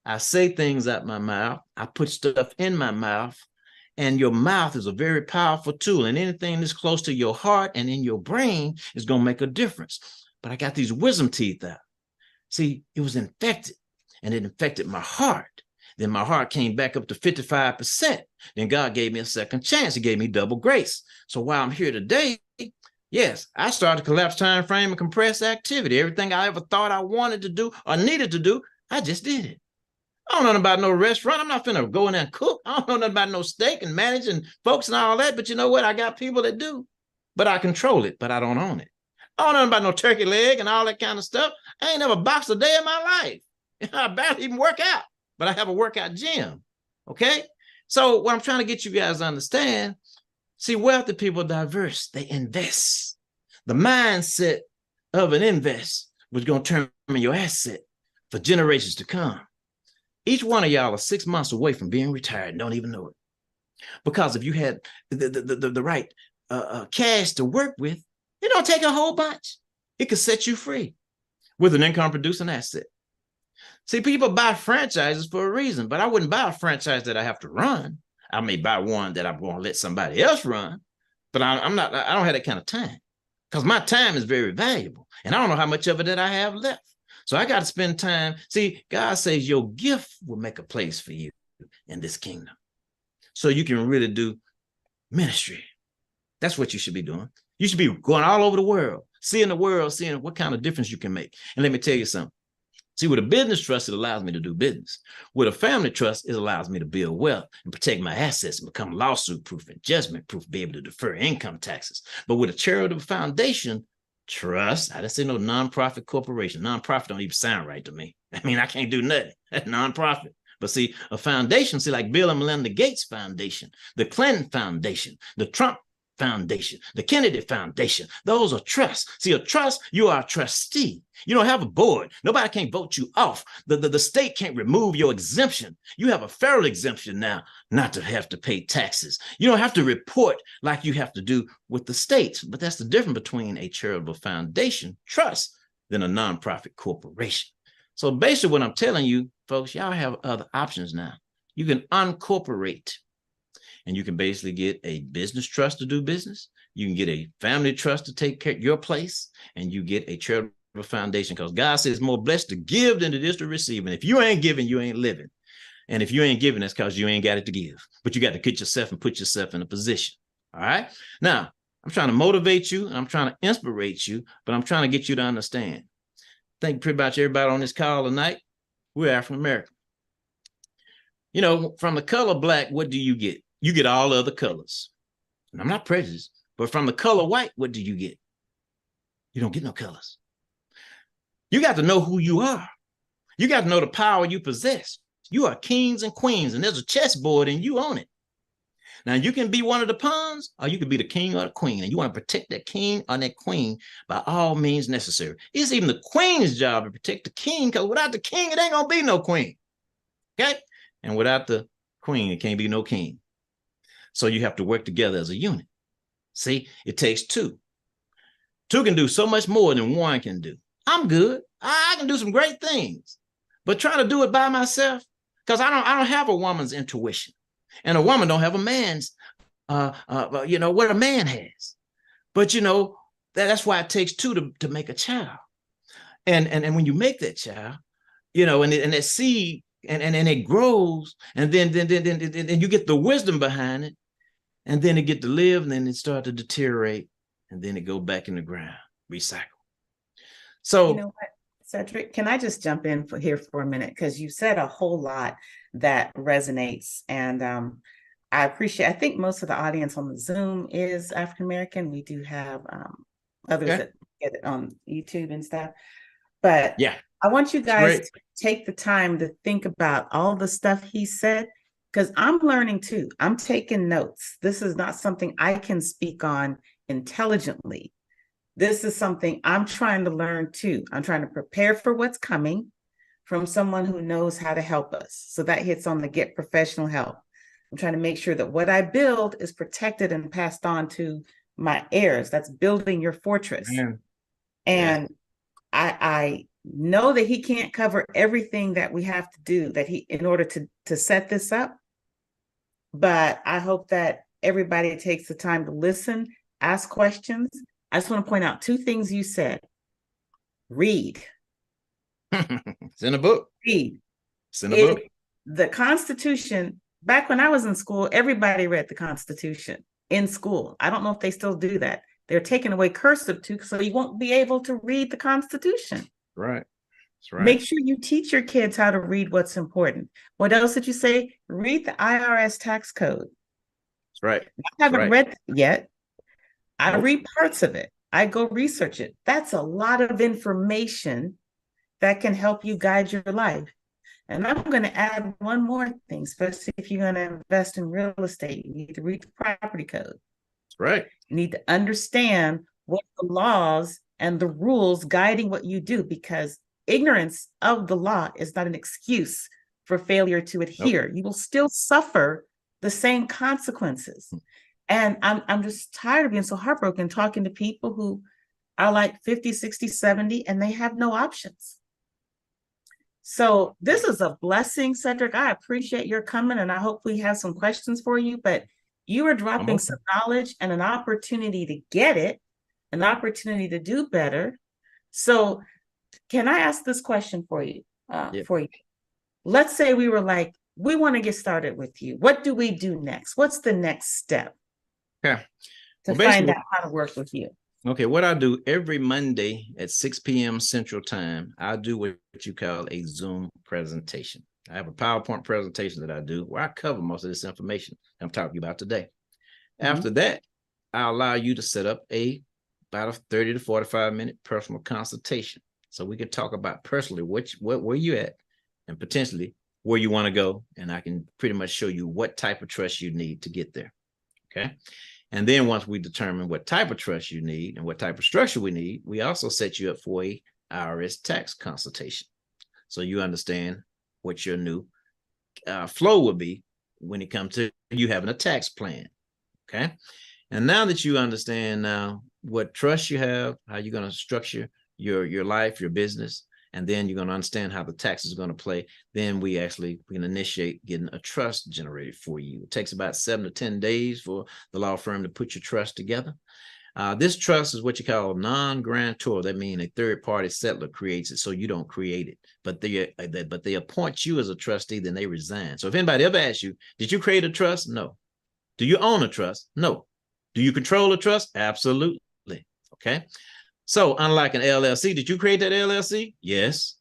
I say things out my mouth. I put stuff in my mouth. And your mouth is a very powerful tool. And anything that's close to your heart and in your brain is going to make a difference. But I got these wisdom teeth out. See, it was infected. And it infected my heart. Then my heart came back up to 55%. Then God gave me a second chance. He gave me double grace. So while I'm here today, yes, I started to collapse time frame and compress activity. Everything I ever thought I wanted to do or needed to do, I just did it. I don't know nothing about no restaurant. I'm not finna go in there and cook. I don't know nothing about no steak and managing folks and all that. But you know what? I got people that do. But I control it, but I don't own it. I don't know nothing about no turkey leg and all that kind of stuff. I ain't never boxed a day in my life. I barely even work out. But I have a workout gym. Okay? So what I'm trying to get you guys to understand, see, wealthy people are diverse. They invest. The mindset of an invest was going to determine your asset for generations to come. Each one of y'all are 6 months away from being retired and don't even know it. Because if you had the right cash to work with, it don't take a whole bunch. It could set you free with an income producing asset. See, people buy franchises for a reason, but I wouldn't buy a franchise that I have to run. I may buy one that I'm going to let somebody else run, but I don't have that kind of time, because my time is very valuable and I don't know how much of it that I have left. So I got to spend time. See, God says your gift will make a place for you in this kingdom, so you can really do ministry. That's what you should be doing. You should be going all over the world, seeing what kind of difference you can make. And let me tell you something. See, with a business trust, it allows me to do business. With a family trust, it allows me to build wealth and protect my assets and become lawsuit proof and judgment proof, be able to defer income taxes. But with a charitable foundation, trust, I didn't say no nonprofit corporation. Nonprofit don't even sound right to me. I mean, I can't do nothing. That's nonprofit. But see, a foundation, see, like Bill and Melinda Gates Foundation, the Clinton Foundation, the Trump Foundation, the Kennedy Foundation, those are trusts. See, a trust, you are a trustee. You don't have a board. Nobody can vote you off. The state can't remove your exemption. You have a federal exemption now not to have to pay taxes. You don't have to report like you have to do with the states. But that's the difference between a charitable foundation trust than a nonprofit corporation. So basically what I'm telling you, folks, y'all have other options now. You can uncorporate, and you can basically get a business trust to do business. You can get a family trust to take care of your place, and you get a charitable foundation, because God says it's more blessed to give than it is to receive. And if you ain't giving, you ain't living. And if you ain't giving, that's because you ain't got it to give. But you got to get yourself and put yourself in a position. All right. Now, I'm trying to motivate you and I'm trying to inspire you, but I'm trying to get you to understand. Think pretty much everybody on this call tonight, we're African American. You know, from the color black, what do you get? You get all other colors. And I'm not prejudiced, but from the color white, what do you get? You don't get no colors. You got to know who you are. You got to know the power you possess. You are kings and queens, and there's a chessboard and you own it. Now, you can be one of the pawns, or you can be the king or the queen, and you want to protect that king or that queen by all means necessary. It's even the queen's job to protect the king, because without the king, it ain't going to be no queen. Okay? And without the queen, it can't be no king. So you have to work together as a unit. See, it takes two. Two can do so much more than one can do. I'm good. I can do some great things. But trying to do it by myself, because I don't have a woman's intuition. And a woman don't have a man's, what a man has. But, that's why it takes two to make a child. And when you make that child, and that seed, and it grows, and then you get the wisdom behind it, and then it get to live, and then it start to deteriorate, and then it go back in the ground, recycle. So, you know what, Cedric, can I just jump in here for a minute? Because you said a whole lot that resonates. And I think most of the audience on the Zoom is African-American. We do have others that get it on YouTube and stuff. But yeah, I want you guys to take the time to think about all the stuff he said, because I'm learning too. I'm taking notes. This is not something I can speak on intelligently. This is something I'm trying to learn too. I'm trying to prepare for what's coming from someone who knows how to help us. So that hits on the get professional help. I'm trying to make sure that what I build is protected and passed on to my heirs. That's building your fortress. And I know that he can't cover everything that we have to do in order to set this up. But I hope that everybody takes the time to listen, ask questions. I just want to point out two things you said. Read. It's in a book. Read. It's in a book. The Constitution, back when I was in school, everybody read the Constitution in school. I don't know if they still do that. They're taking away cursive too, so you won't be able to read the Constitution. Right. That's right. Make sure you teach your kids how to read what's important. What else did you say? Read the IRS tax code. That's right. I haven't read it yet. I read parts of it. I go research it. That's a lot of information that can help you guide your life. And I'm going to add one more thing, especially if you're going to invest in real estate. You need to read the property code. That's right. You need to understand what the laws and the rules guiding what you do, because ignorance of the law is not an excuse for failure to adhere. Nope. You will still suffer the same consequences. And I'm just tired of being so heartbroken talking to people who are like 50, 60, 70, and they have no options. So this is a blessing, Cedric. I appreciate your coming, and I hope we have some questions for you, but you are dropping some knowledge and an opportunity to get it, an opportunity to do better. So can I ask this question for you? Let's say we were like, we want to get started with you. What do we do next? What's the next step? Okay. To find out how to work with you. Okay, what I do every Monday at 6 p.m. Central Time, I do what you call a Zoom presentation. I have a PowerPoint presentation that I do where I cover most of this information I'm talking about today. After that, I allow you to set up about a 30 to 45 minute personal consultation. So we can talk about personally where you at and potentially where you want to go. And I can pretty much show you what type of trust you need to get there. Okay. And then once we determine what type of trust you need and what type of structure we need, we also set you up for a IRS tax consultation. So you understand what your new flow will be when it comes to you having a tax plan. Okay. And now that you understand now what trust you have, how you're going to structure your life, your business, and then you're going to understand how the taxes are going to play, then we can initiate getting a trust generated for you. It takes about 7 to 10 days for the law firm to put your trust together. This trust is what you call non-grantor. That means a third-party settler creates it, so you don't create it. But they appoint you as a trustee, then they resign. So if anybody ever asks you, did you create a trust? No. Do you own a trust? No. Do you control a trust? Absolutely. Okay. So unlike an LLC, did you create that LLC? Yes.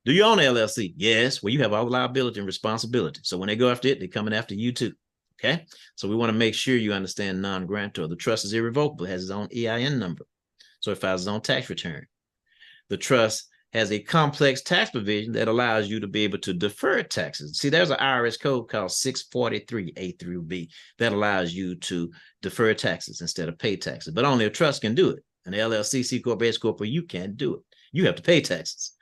Do you own an LLC? Yes. Well, you have all the liability and responsibility. So when they go after it, they're coming after you too. Okay. So we want to make sure you understand non-grantor. The trust is irrevocable. It has its own EIN number. So it files its own tax return. The trust has a complex tax provision that allows you to be able to defer taxes. See, there's an IRS code called 643A through B that allows you to defer taxes instead of pay taxes, but only a trust can do it. An LLC, C Corp, S Corp, you can't do it. You have to pay taxes.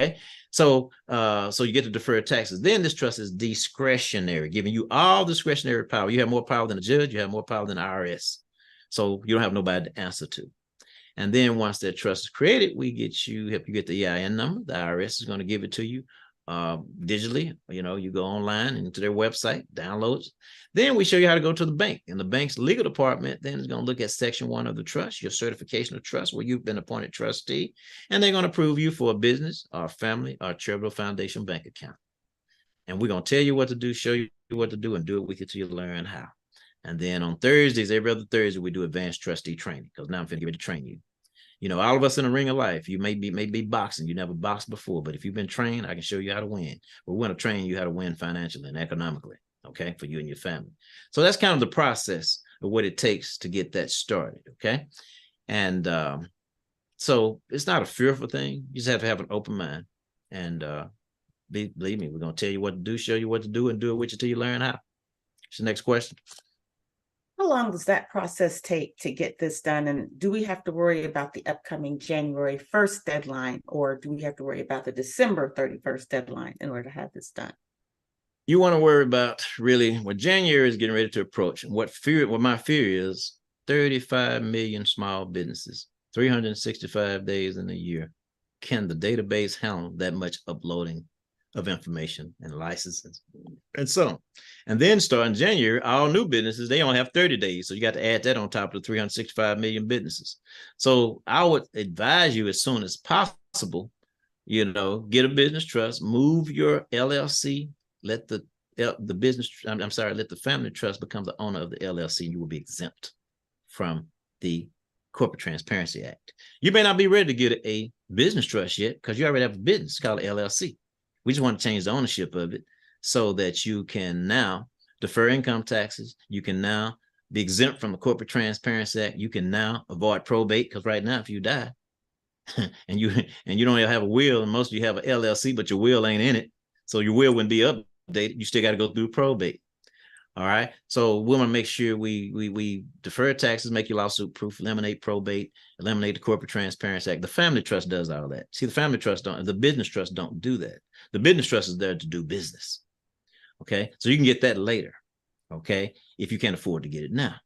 Okay. So you get to defer taxes. Then this trust is discretionary, giving you all discretionary power. You have more power than a judge. You have more power than the IRS. So you don't have nobody to answer to. And then once that trust is created, we help you get the EIN number. The IRS is going to give it to you digitally. You go online into their website, download it. Then we show you how to go to the bank, and the bank's legal department then is going to look at section 1 of the trust, your certification of trust, where you've been appointed trustee, and they're going to approve you for a business or family or charitable foundation bank account. And we're going to tell you what to do, show you what to do, and do it with you till you learn how. And then on Thursdays, every other Thursday, we do advanced trustee training, because now I'm going to train you. All of us in the ring of life, you may be boxing. You never boxed before, but if you've been trained, I can show you how to win. But we want to train you how to win financially and economically, okay, for you and your family. So that's kind of the process of what it takes to get that started, okay? And so it's not a fearful thing. You just have to have an open mind. And believe me, we're going to tell you what to do, show you what to do, and do it with you till you learn how. What's the next question? How long does that process take to get this done? And do we have to worry about the upcoming January 1st deadline, or do we have to worry about the December 31st deadline in order to have this done? You want to worry about really what January is getting ready to approach. And what my fear is 35 million small businesses, 365 days in a year. Can the database handle that much uploading of information and licenses and so on? And then starting January, all new businesses, they only have 30 days. So you got to add that on top of the 365 million businesses. So I would advise you as soon as possible, get a business trust, move your LLC, let the family trust become the owner of the LLC, and you will be exempt from the Corporate Transparency Act. You may not be ready to get a business trust yet because you already have a business called LLC. We just want to change the ownership of it so that you can now defer income taxes. You can now be exempt from the Corporate Transparency Act. You can now avoid probate, because right now, if you die and you don't have a will, and most of you have an LLC, but your will ain't in it, so your will wouldn't be updated. You still got to go through probate. All right. So we want to make sure we defer taxes, make you lawsuit proof, eliminate probate, eliminate the Corporate Transparency Act. The family trust does all of that. See, the family trust don't, the business trust don't do that. The business trust is there to do business. Okay. So you can get that later. Okay. If you can't afford to get it now.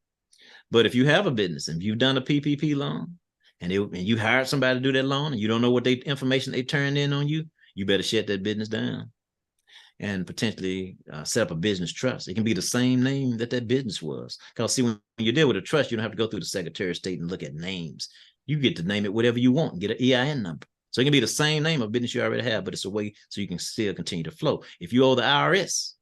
But if you have a business and you've done a PPP loan and you hired somebody to do that loan and you don't know what information they turned in on you, you better shut that business down and potentially set up a business trust. It can be the same name that business was. Because see, when you deal with a trust, you don't have to go through the Secretary of State and look at names. You get to name it whatever you want and get an EIN number. So it can be the same name of business you already have, but it's a way so you can still continue to flow. If you owe the IRS,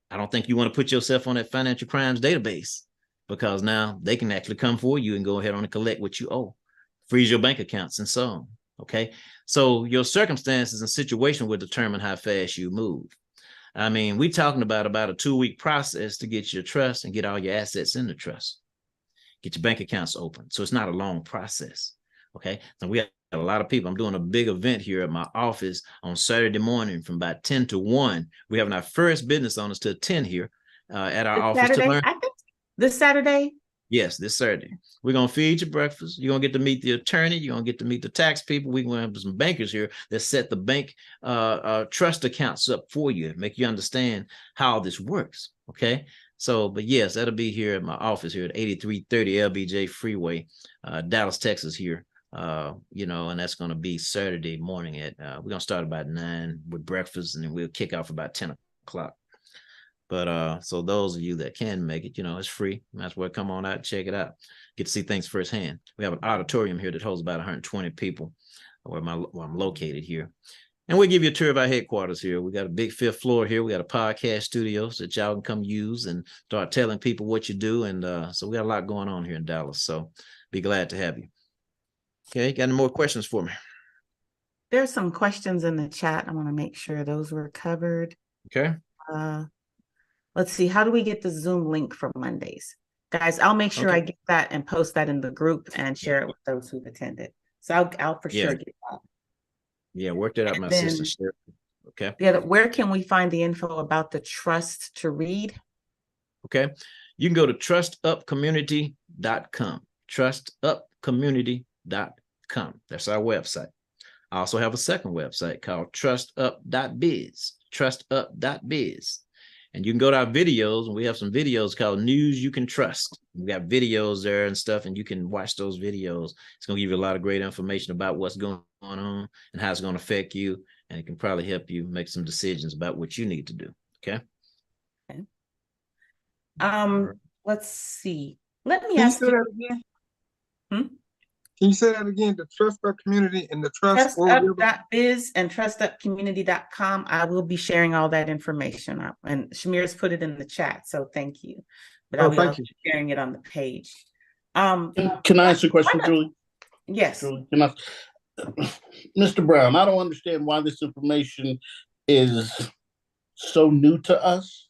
I don't think you want to put yourself on that financial crimes database, because now they can actually come for you and go ahead on and collect what you owe, freeze your bank accounts and so on. Okay. So your circumstances and situation will determine how fast you move. I mean, we're talking about a 2-week process to get your trust and get all your assets in the trust, get your bank accounts open. So it's not a long process. Okay. So we have a lot of people. I'm doing a big event here at my office on Saturday morning from about 10 to 1. We're having our first business owners to attend here at our office Saturday, to learn. I think this Saturday. Yes, this Saturday. We're going to feed you breakfast. You're going to get to meet the attorney. You're going to get to meet the tax people. We're going to have some bankers here that set the bank trust accounts up for you, make you understand how this works. Okay. So, but yes, that'll be here at my office here at 8330 LBJ Freeway, Dallas, Texas here. And that's going to be Saturday morning at, we're going to start about 9 with breakfast, and then we'll kick off about 10 o'clock. But so those of you that can make it, it's free. That's where come on out and check it out. Get to see things firsthand. We have an auditorium here that holds about 120 people where I'm located here. And we'll give you a tour of our headquarters here. We got a big 5th floor here. We got a podcast studio so that y'all can come use and start telling people what you do. And so we got a lot going on here in Dallas. So be glad to have you. Okay, got any more questions for me? There's some questions in the chat. I want to make sure those were covered. Okay. Let's see. How do we get the Zoom link for Mondays? Guys, I'll make sure I get that and post that in the group and share it with those who've attended. So I'll for sure get that. Yeah, worked it out, my sister. Okay. Yeah, where can we find the info about the trust to read? Okay. You can go to trustupcommunity.com. Trustupcommunity.com. That's our website. I also have a second website called trustup.biz. Trustup.biz. And you can go to our videos, and we have some videos called News You Can Trust. We got videos there and stuff, and you can watch those videos. It's going to give you a lot of great information about what's going on and how it's going to affect you, and it can probably help you make some decisions about what you need to do. Okay. Let's see. Let me ask you again. Can you say that again? The TrustUp community and the TrustUp.biz and TrustUpCommunity.com. I will be sharing all that information up, and Shamir's put it in the chat, so thank you. But I'll be sharing it on the page. Can I ask a question, Julie? Yes. Julie, Mr. Brown, I don't understand why this information is so new to us.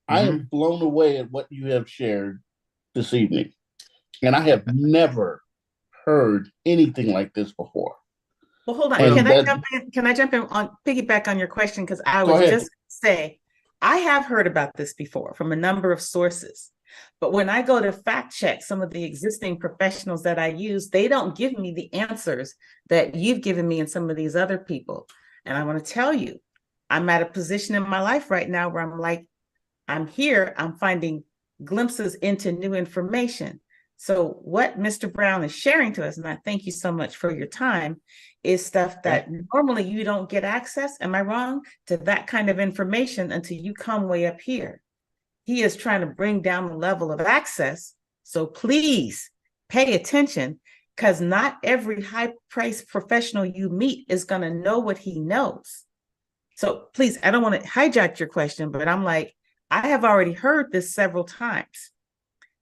I am blown away at what you have shared this evening, and I have never heard anything like this before. Well, hold on. Can I jump in on piggyback on your question? Because I was just say I have heard about this before from a number of sources, but when I go to fact check some of the existing professionals that I use, they don't give me the answers that you've given me and some of these other people. And I want to tell you, I'm at a position in my life right now where I'm like, I'm here, I'm finding glimpses into new information. So what Mr. Brown is sharing to us, and I thank you so much for your time, is stuff that normally you don't get access, am I wrong, to that kind of information until you come way up here. He is trying to bring down the level of access. So please pay attention, because not every high-priced professional you meet is going to know what he knows. So please, I don't want to hijack your question, but I'm like, I have already heard this several times.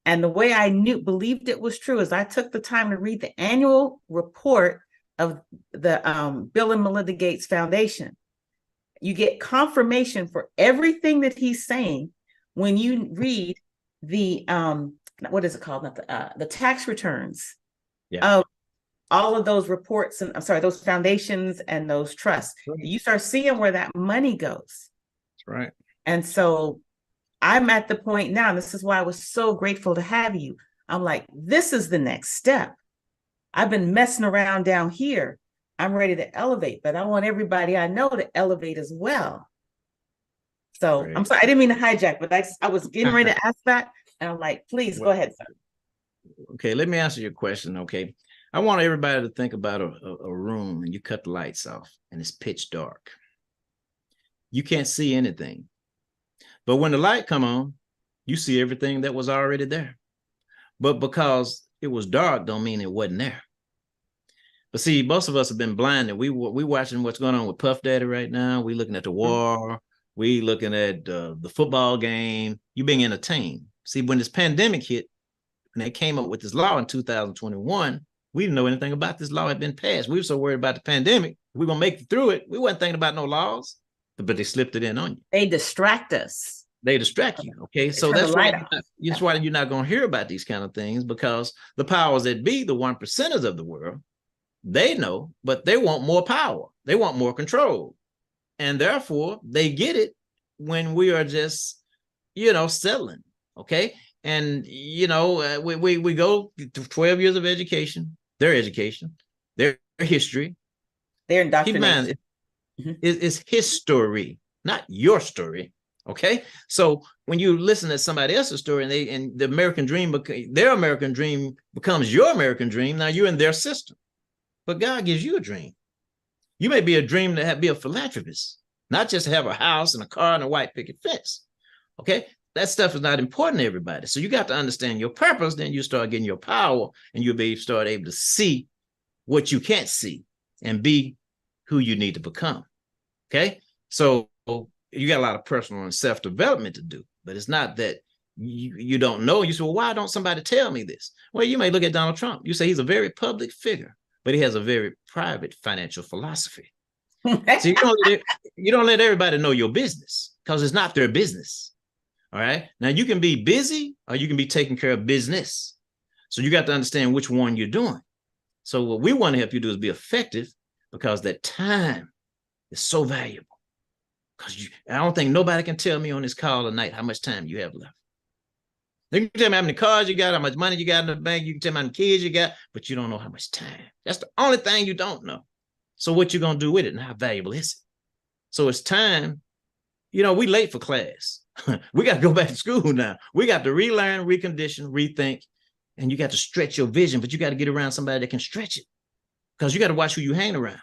And the way I believed it was true is I took the time to read the annual report of the Bill and Melinda Gates Foundation. You get confirmation for everything that he's saying when you read the what is it called? The tax returns of all of those reports, and those foundations and those trusts. You start seeing where that money goes. That's right. And so I'm at the point now, and this is why I was so grateful to have you. I'm like, this is the next step. I've been messing around down here. I'm ready to elevate, but I want everybody I know to elevate as well. So Great. I'm sorry, I didn't mean to hijack, but I was getting ready to ask that. And I'm like, please go ahead, sir. Okay, let me answer your question. Okay. I want everybody to think about a room and you cut the lights off and it's pitch dark. You can't see anything. But when the light come on, you see everything that was already there. But because it was dark don't mean it wasn't there. But see, most of us have been blinded. We watching what's going on with Puff Daddy right now. We looking at the war. We looking at the football game. You being entertained. See, when this pandemic hit, when they came up with this law in 2021, we didn't know anything about this law had been passed. We were so worried about the pandemic. We're going to make it through it. We weren't thinking about no laws, but they slipped it in on you. They distract us. They distract you. Okay. So that's why you're not going to hear about these kind of things, because the powers that be, the 1%ers of the world, they know, but they want more power. They want more control. And therefore they get it when we are just, settling. Okay. And, we go through 12 years of education, their history, their indoctrination. Keep in mind, it's his story, not your story. Okay. So when you listen to somebody else's story and the American dream, their American dream becomes your American dream. Now you're in their system, but God gives you a dream. You may be a dream to be a philanthropist, not just to have a house and a car and a white picket fence. Okay. That stuff is not important to everybody. So you got to understand your purpose. Then you start getting your power and you'll start able to see what you can't see and be who you need to become. Okay. So you got a lot of personal and self-development to do, but it's not that you don't know. You say, well, why don't somebody tell me this? Well, you may look at Donald Trump. You say he's a very public figure, but he has a very private financial philosophy. So you don't let everybody know your business because it's not their business. All right. Now you can be busy or you can be taking care of business. So you got to understand which one you're doing. So what we want to help you do is be effective, because that time is so valuable. Because I don't think nobody can tell me on this call tonight how much time you have left. They can tell me how many cars you got, how much money you got in the bank. You can tell me how many kids you got, but you don't know how much time. That's the only thing you don't know. So what you going to do with it and how valuable is it? So it's time. We late for class. We got to go back to school now. We got to relearn, recondition, rethink, and you got to stretch your vision, but you got to get around somebody that can stretch it, because you got to watch who you hang around.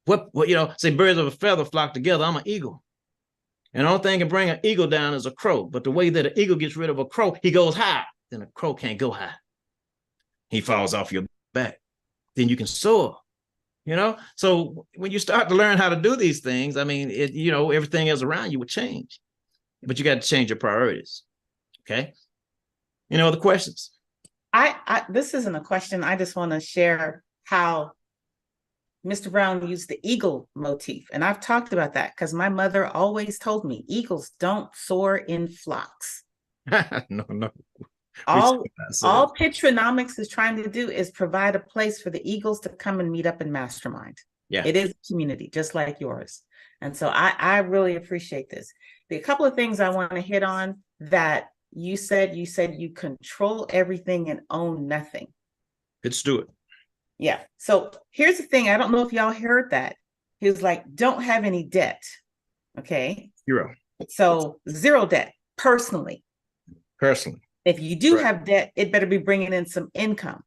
What say birds of a feather flock together. I'm an eagle. And the only thing can bring an eagle down is a crow. But the way that an eagle gets rid of a crow, he goes high. Then a crow can't go high. He falls off your back. Then you can soar. So when you start to learn how to do these things, I mean, everything else around you would change. But you got to change your priorities. Okay. Other questions? This isn't a question. I just want to share how Mr. Brown used the eagle motif. And I've talked about that because my mother always told me eagles don't soar in flocks. No. All Pitranomics is trying to do is provide a place for the eagles to come and meet up and mastermind. Yeah. It is a community just like yours. And so I really appreciate this. A couple of things I want to hit on that you said you control everything and own nothing. Let's do it. Yeah. So here's the thing. I don't know if y'all heard that. He was like, don't have any debt. Okay. Zero. So 0 debt personally. If you do have debt, it better be bringing in some income.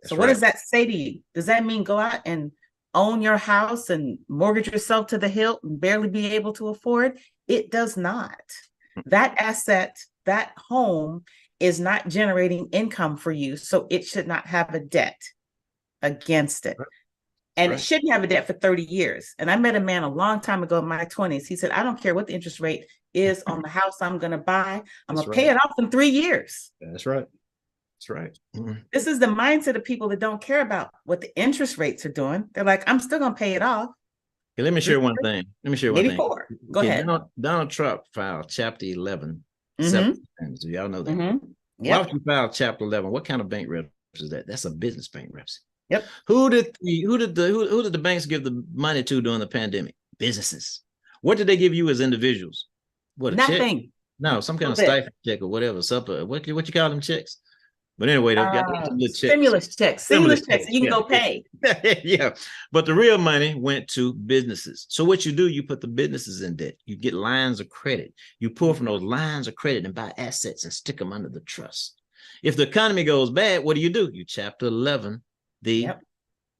So what does that say to you? Does that mean go out and own your house and mortgage yourself to the hilt and barely be able to afford? It does not. That asset, that home is not generating income for you. So it should not have a debt against it. And it shouldn't have a debt for 30 years. And I met a man a long time ago in my 20s. He said, I don't care what the interest rate is on the house I'm going to buy. I'm going to pay it off in 3 years. That's right. That's right. Mm-hmm. This is the mindset of people that don't care about what the interest rates are doing. They're like, I'm still going to pay it off. Okay, let me share one thing. Maybe 4. Go ahead. Donald Trump filed Chapter 11. Mm-hmm. Do y'all know that? Mm-hmm. Yep. Why would you file Chapter 11? What kind of bankruptcy is that? That's a business bankruptcy. Yep. Who did the banks give the money to during the pandemic? Businesses. What did they give you as individuals? What? Nothing. No, some kind of Little bit. stipend check or whatever. What you call them checks? But anyway, they've got some little checks. Stimulus checks. Stimulus checks. You can go pay. Yeah. But the real money went to businesses. So what you do, you put the businesses in debt. You get lines of credit. You pull from those lines of credit and buy assets and stick them under the trust. If the economy goes bad, what do? You Chapter 11 the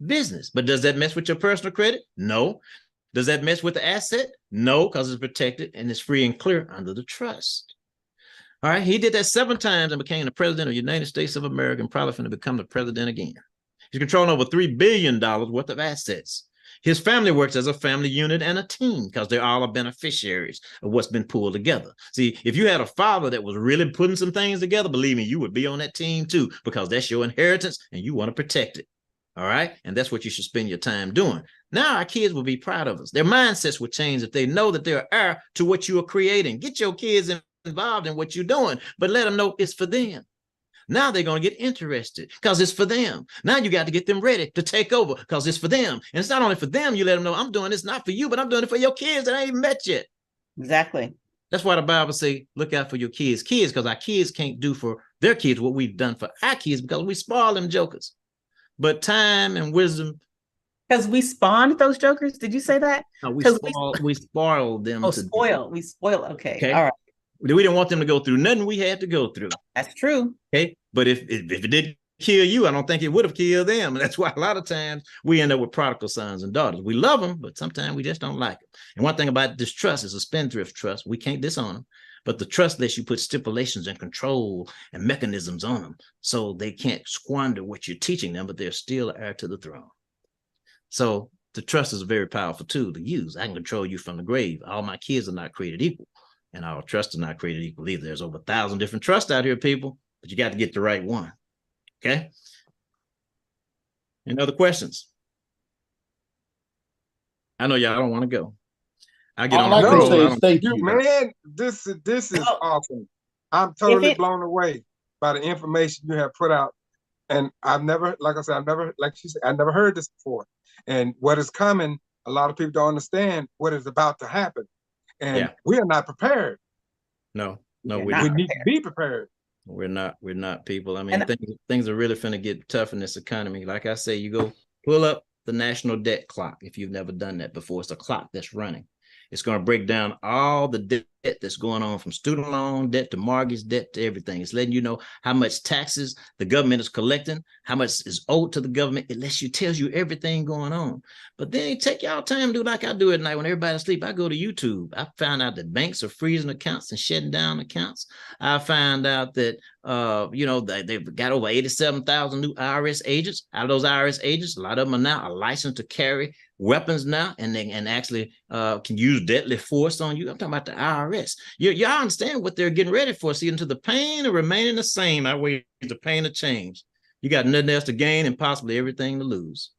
business. But does that mess with your personal credit? No. Does that mess with the asset? No, because it's protected and it's free and clear under the trust. All right, he did that 7 times and became the president of the United States of America and probably going to become the president again. He's controlling over $3 billion worth of assets. His family works as a family unit and a team because they're all beneficiaries of what's been pulled together. See, if you had a father that was really putting some things together, believe me, you would be on that team too, because that's your inheritance and you want to protect it. All right, and that's what you should spend your time doing. Now our kids will be proud of us. Their mindsets will change if they know that they're heir to what you are creating. Get your kids involved in what you're doing, but let them know it's for them. Now they're going to get interested because it's for them. Now you got to get them ready to take over because it's for them. And it's not only for them, you let them know I'm doing this not for you, but I'm doing it for your kids that I ain't met yet. Exactly. That's why the Bible say, look out for your kids, because our kids can't do for their kids what we've done for our kids because we spoil them jokers. But time and wisdom. Because we spawned those jokers. Did you say that? No, we spoiled them. Oh, spoil. We spoil. Okay. All right. We didn't want them to go through nothing we had to go through. That's true. Okay. But if it didn't kill you, I don't think it would have killed them. And that's why a lot of times we end up with prodigal sons and daughters. We love them, but sometimes we just don't like them. And one thing about this trust is a spendthrift trust. We can't disown them. But the trust lets you put stipulations and control and mechanisms on them so they can't squander what you're teaching them, but they're still heir to the throne. So the trust is a very powerful tool to use. I can control you from the grave. All my kids are not created equal, and our trust is not created equal either. There's over 1,000 different trusts out here, people, but you got to get the right one. Okay? Any other questions? I know y'all don't want to go. I get on the road. Thank you, man. This is awesome. I'm totally blown away by the information you have put out. And I've never, like I said, like she said, I never heard this before. And what is coming, a lot of people don't understand what is about to happen. And we are not prepared. No, we need to be prepared. We're not people. I mean, things are really finna get tough in this economy. Like I say, you go pull up the national debt clock. If you've never done that before, it's a clock that's running. It's going to break down all the debt that's going on, from student loan debt to mortgage debt to everything. It's letting you know how much taxes the government is collecting, how much is owed to the government. It tells you everything going on. But then take y'all time, do like I do at night when everybody's asleep. I go to YouTube. I found out that banks are freezing accounts and shutting down accounts. I found out that they've got over 87,000 new IRS agents. Out of those IRS agents, a lot of them are now licensed to carry weapons now, and they actually can use deadly force on you. I'm talking about the IRS. Y'all understand what they're getting ready for. See, into the pain of remaining the same, outweighs the pain of change. You got nothing else to gain and possibly everything to lose.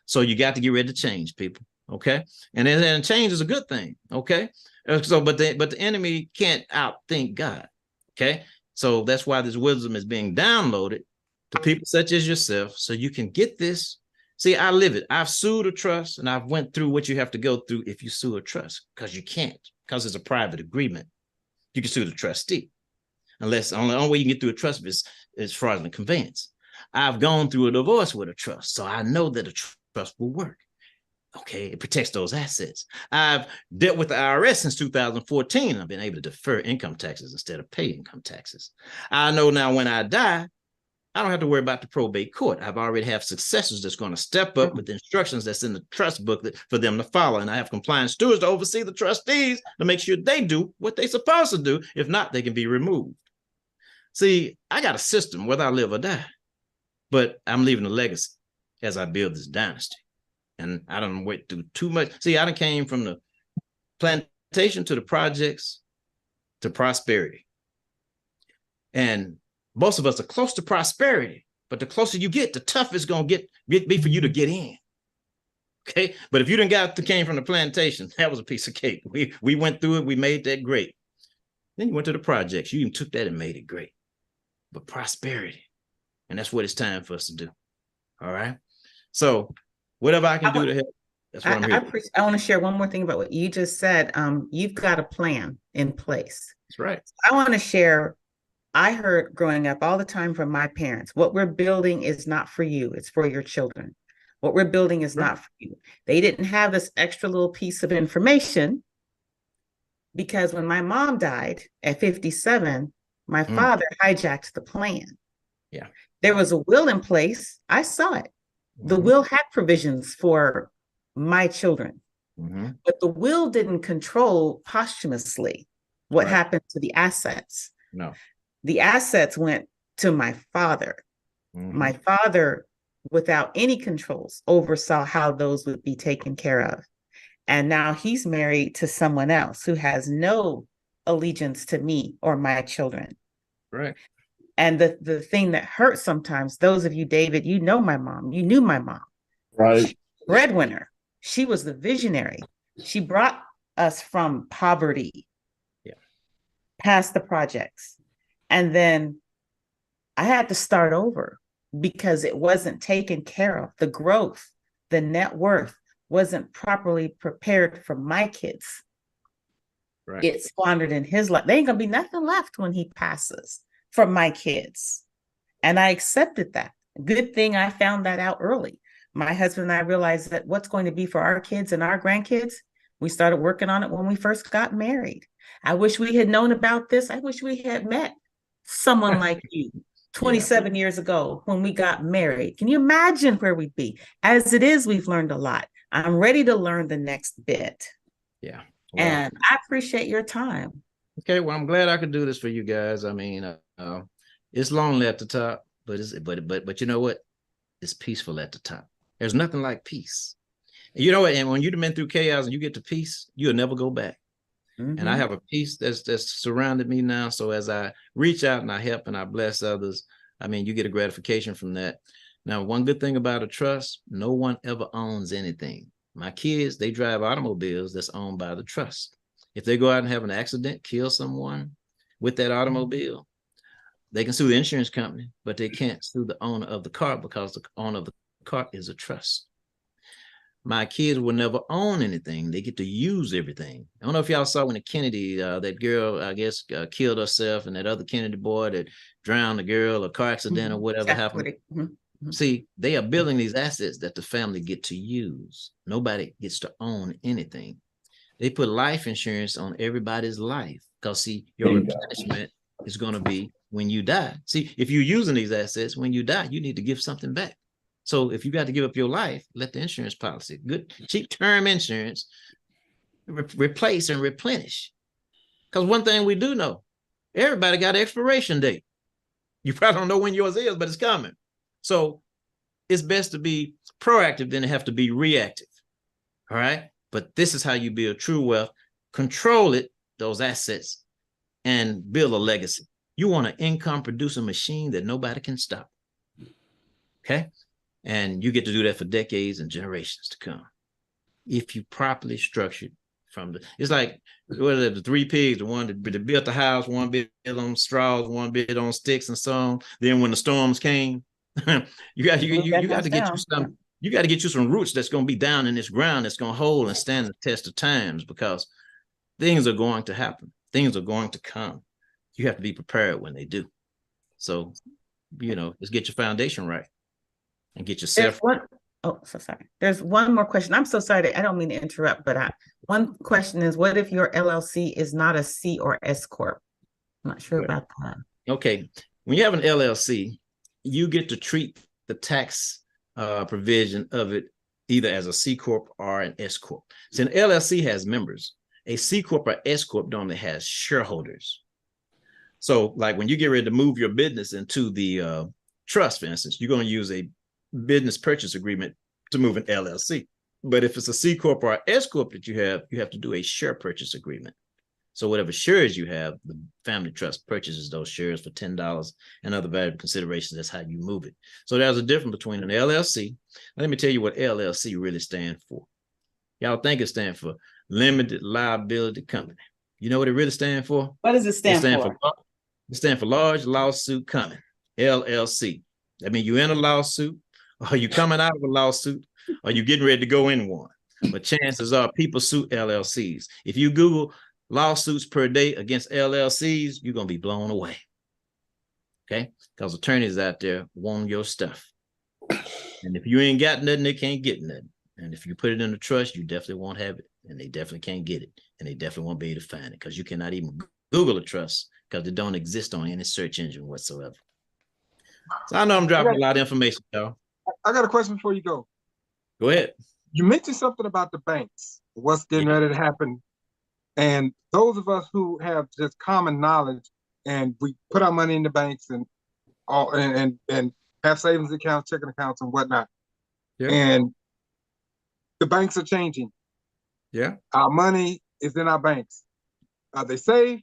So you got to get ready to change, people. Okay, and change is a good thing. Okay, but the enemy can't outthink God. Okay, so that's why this wisdom is being downloaded to people such as yourself, so you can get this. See, I live it. I've sued a trust, and I've went through what you have to go through if you sue a trust, because you can't, because it's a private agreement. You can sue the trustee, unless the only way you can get through a trust is fraudulent conveyance. I've gone through a divorce with a trust, so I know that a trust will work. Okay, it protects those assets. I've dealt with the IRS since 2014. I've been able to defer income taxes instead of pay income taxes. I know now when I die, I don't have to worry about the probate court. I've already have successors that's going to step up with the instructions that's in the trust book for them to follow. And I have compliance stewards to oversee the trustees to make sure they do what they're supposed to do. If not, they can be removed. See, I got a system whether I live or die, but I'm leaving a legacy as I build this dynasty. And I don't wait through too much. See, I done came from the plantation to the projects to prosperity. And most of us are close to prosperity, but the closer you get, the tougher it's going to be for you to get in. Okay. But if you came from the plantation, that was a piece of cake. We went through it. We made that great. Then you went to the projects. You even took that and made it great. But prosperity. And that's what it's time for us to do. All right. So whatever I can do to help, that's what I'm here. I want to share one more thing about what you just said. You've got a plan in place. That's right. I want to share. I heard growing up all the time from my parents, what we're building is not for you, it's for your children. What we're building is not for you. They didn't have this extra little piece of information because when my mom died at 57, my father hijacked the plan. Yeah. There was a will in place. I saw it. The will had provisions for my children, but the will didn't control posthumously what happened to the assets. No. The assets went to my father. My father, without any controls, oversaw how those would be taken care of. And now he's married to someone else who has no allegiance to me or my children. Right. And the thing that hurts sometimes, those of you, David, you know my mom, you knew my mom. Right. Breadwinner. She was the visionary. She brought us from poverty past the projects. And then I had to start over because it wasn't taken care of. The growth, the net worth wasn't properly prepared for my kids. Right. It squandered in his life. There ain't gonna be nothing left when he passes for my kids. And I accepted that. Good thing I found that out early. My husband and I realized that what's going to be for our kids and our grandkids, we started working on it when we first got married. I wish we had known about this. I wish we had met someone like you 27 years ago when we got married. Can you imagine where we'd be? As it is, we've learned a lot. I'm ready to learn the next bit. Yeah. Well, and I appreciate your time. Okay, well, I'm glad I could do this for you guys. I mean, it's lonely at the top, but you know what? It's peaceful at the top. There's nothing like peace. You know what? And when you've been through chaos and you get to peace, you'll never go back. And I have a peace that's surrounded me now. So as I reach out and I help and I bless others, I mean, you get a gratification from that. Now, one good thing about a trust, no one ever owns anything. My kids, they drive automobiles that's owned by the trust. If they go out and have an accident, kill someone with that automobile, they can sue the insurance company, but they can't sue the owner of the car because the owner of the car is a trust. My kids will never own anything. They get to use everything. I don't know if y'all saw when the Kennedy, that girl, I guess, killed herself, and that other Kennedy boy that drowned the girl, a car accident or whatever happened. See, they are building these assets that the family get to use. Nobody gets to own anything. They put life insurance on everybody's life because, see, your replenishment is going to be when you die. See, if you're using these assets, when you die, you need to give something back. So if you got to give up your life, let the insurance policy, good, cheap term insurance, replace and replenish. Because one thing we do know, everybody got an expiration date. You probably don't know when yours is, but it's coming. So it's best to be proactive than to have to be reactive. All right. But this is how you build true wealth. Control it, those assets, and build a legacy. You want an income producing machine that nobody can stop. Okay. And you get to do that for decades and generations to come. If you properly structured from it's like, what are the three pigs? The one that built the house, one bit on straws, one bit on sticks and so on. Then when the storms came, you got to get you some, you got to get you some roots that's going to be down in this ground that's going to hold and stand the test of times, because things are going to happen. Things are going to come. You have to be prepared when they do. So, let's get your foundation right. And get yourself. So sorry. There's one more question. I'm so sorry. I don't mean to interrupt, but one question is, what if your LLC is not a C or S corp? I'm not sure about that. Okay. When you have an LLC, you get to treat the tax provision of it either as a C corp or an S corp. So an LLC has members. A C corp or S corp normally has shareholders. So like when you get ready to move your business into the trust, for instance, you're going to use a business purchase agreement to move an LLC. But if it's a C corp or S corp that you have to do a share purchase agreement. So whatever shares you have, the family trust purchases those shares for $10 and other valuable considerations. That's how you move it. So there's a difference between an LLC. Let me tell you what LLC really stands for. Y'all think it stands for limited liability company. You know what it really stands for? What does it stand for? It stands for large lawsuit company, LLC. That means you're in a lawsuit, or you coming out of a lawsuit, or you getting ready to go in one. But chances are people sue LLCs. If you Google lawsuits per day against LLCs, you're going to be blown away. Okay? Because attorneys out there want your stuff. And if you ain't got nothing, they can't get nothing. And if you put it in a trust, you definitely won't have it. And they definitely can't get it. And they definitely won't be able to find it because you cannot even Google a trust because it don't exist on any search engine whatsoever. So I know I'm dropping a lot of information, y'all. I got a question before you go. Go ahead. You mentioned something about the banks, what's getting ready to happen. And those of us who have just common knowledge and we put our money in the banks and all and have savings accounts, checking accounts and whatnot. Yeah. And the banks are changing. Yeah. Our money is in our banks. Are they safe?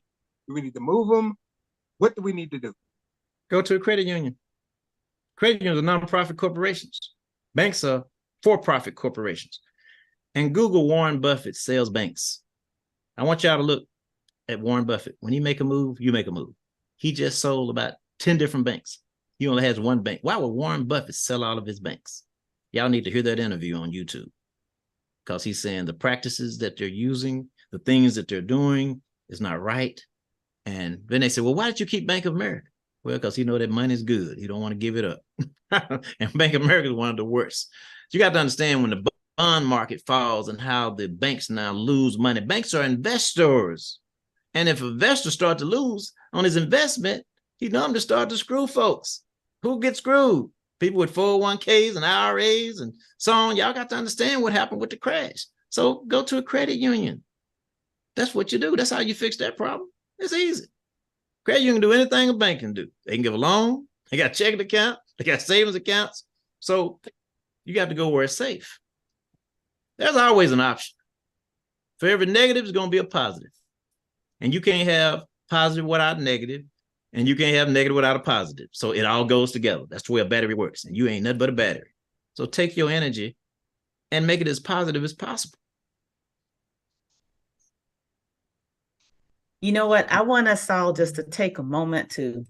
Do we need to move them? What do we need to do? Go to a credit union. Credit unions are nonprofit corporations. Banks are for-profit corporations. And Google Warren Buffett sells banks. I want y'all to look at Warren Buffett. When he make a move, you make a move. He just sold about 10 different banks. He only has one bank. Why would Warren Buffett sell all of his banks? Y'all need to hear that interview on YouTube because he's saying the practices that they're using, the things that they're doing is not right. And then they say, well, why did you keep Bank of America? Well, because he know that money's good. He don't want to give it up. And Bank of America is one of the worst. So you got to understand when the bond market falls and how the banks now lose money. Banks are investors. And if investors start to lose on his investment, he know them to start to screw folks. Who gets screwed? People with 401ks and IRAs and so on. Y'all got to understand what happened with the crash. So go to a credit union. That's what you do. That's how you fix that problem. It's easy. Credit union can do anything a bank can do. They can give a loan. They got checking account. They got savings accounts. So you got to go where it's safe. There's always an option. For every negative, it's going to be a positive. And you can't have positive without negative. And you can't have negative without a positive. So it all goes together. That's the way a battery works. And you ain't nothing but a battery. So take your energy and make it as positive as possible. You know what? I want us all just to take a moment to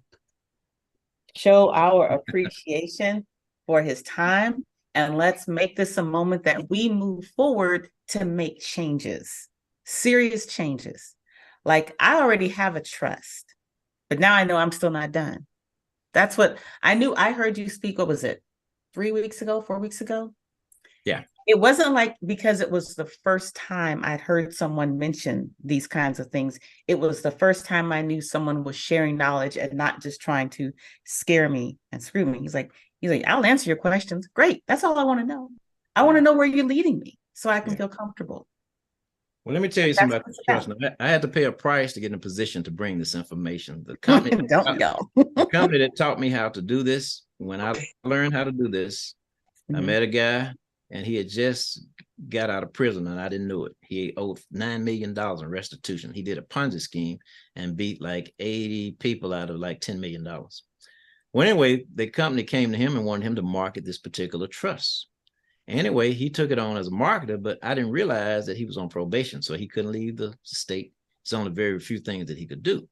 show our appreciation for his time. And let's make this a moment that we move forward to make changes, serious changes. Like I already have a trust, but now I know I'm still not done. That's what I knew. I heard you speak. What was it? 3 weeks ago, 4 weeks ago? Yeah. It wasn't like because it was the first time I'd heard someone mention these kinds of things. It was the first time I knew someone was sharing knowledge and not just trying to scare me and screw me. He's like, I'll answer your questions. Great. That's all I want to know. I want to know where you're leading me so I can feel comfortable. Well, let me tell you something about the trust. I had to pay a price to get in a position to bring this information. The company, the company that taught me how to do this, when I learned how to do this, I met a guy and he had just got out of prison and I didn't know it. He owed $9 million in restitution. He did a Ponzi scheme and beat like 80 people out of like $10 million. Well, anyway, the company came to him and wanted him to market this particular trust. Anyway, he took it on as a marketer, but I didn't realize that he was on probation, so he couldn't leave the state. It's only very few things that he could do.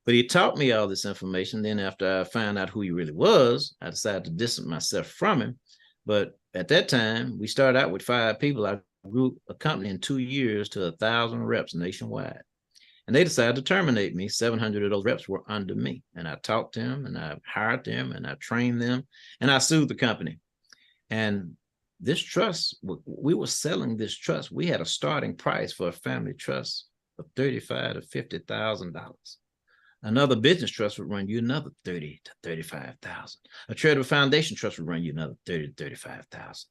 But he taught me all this information. Then after I found out who he really was, I decided to distance myself from him. But at that time, we started out with 5 people. I grew a company in 2 years to 1,000 reps nationwide. And they decided to terminate me. 700 of those reps were under me. And I talked to them, and I hired them, and I trained them, and I sued the company. And this trust, we were selling this trust. We had a starting price for a family trust of $35,000 to $50,000. Another business trust would run you another $30,000 to $35,000. A charitable foundation trust would run you another $30,000 to $35,000.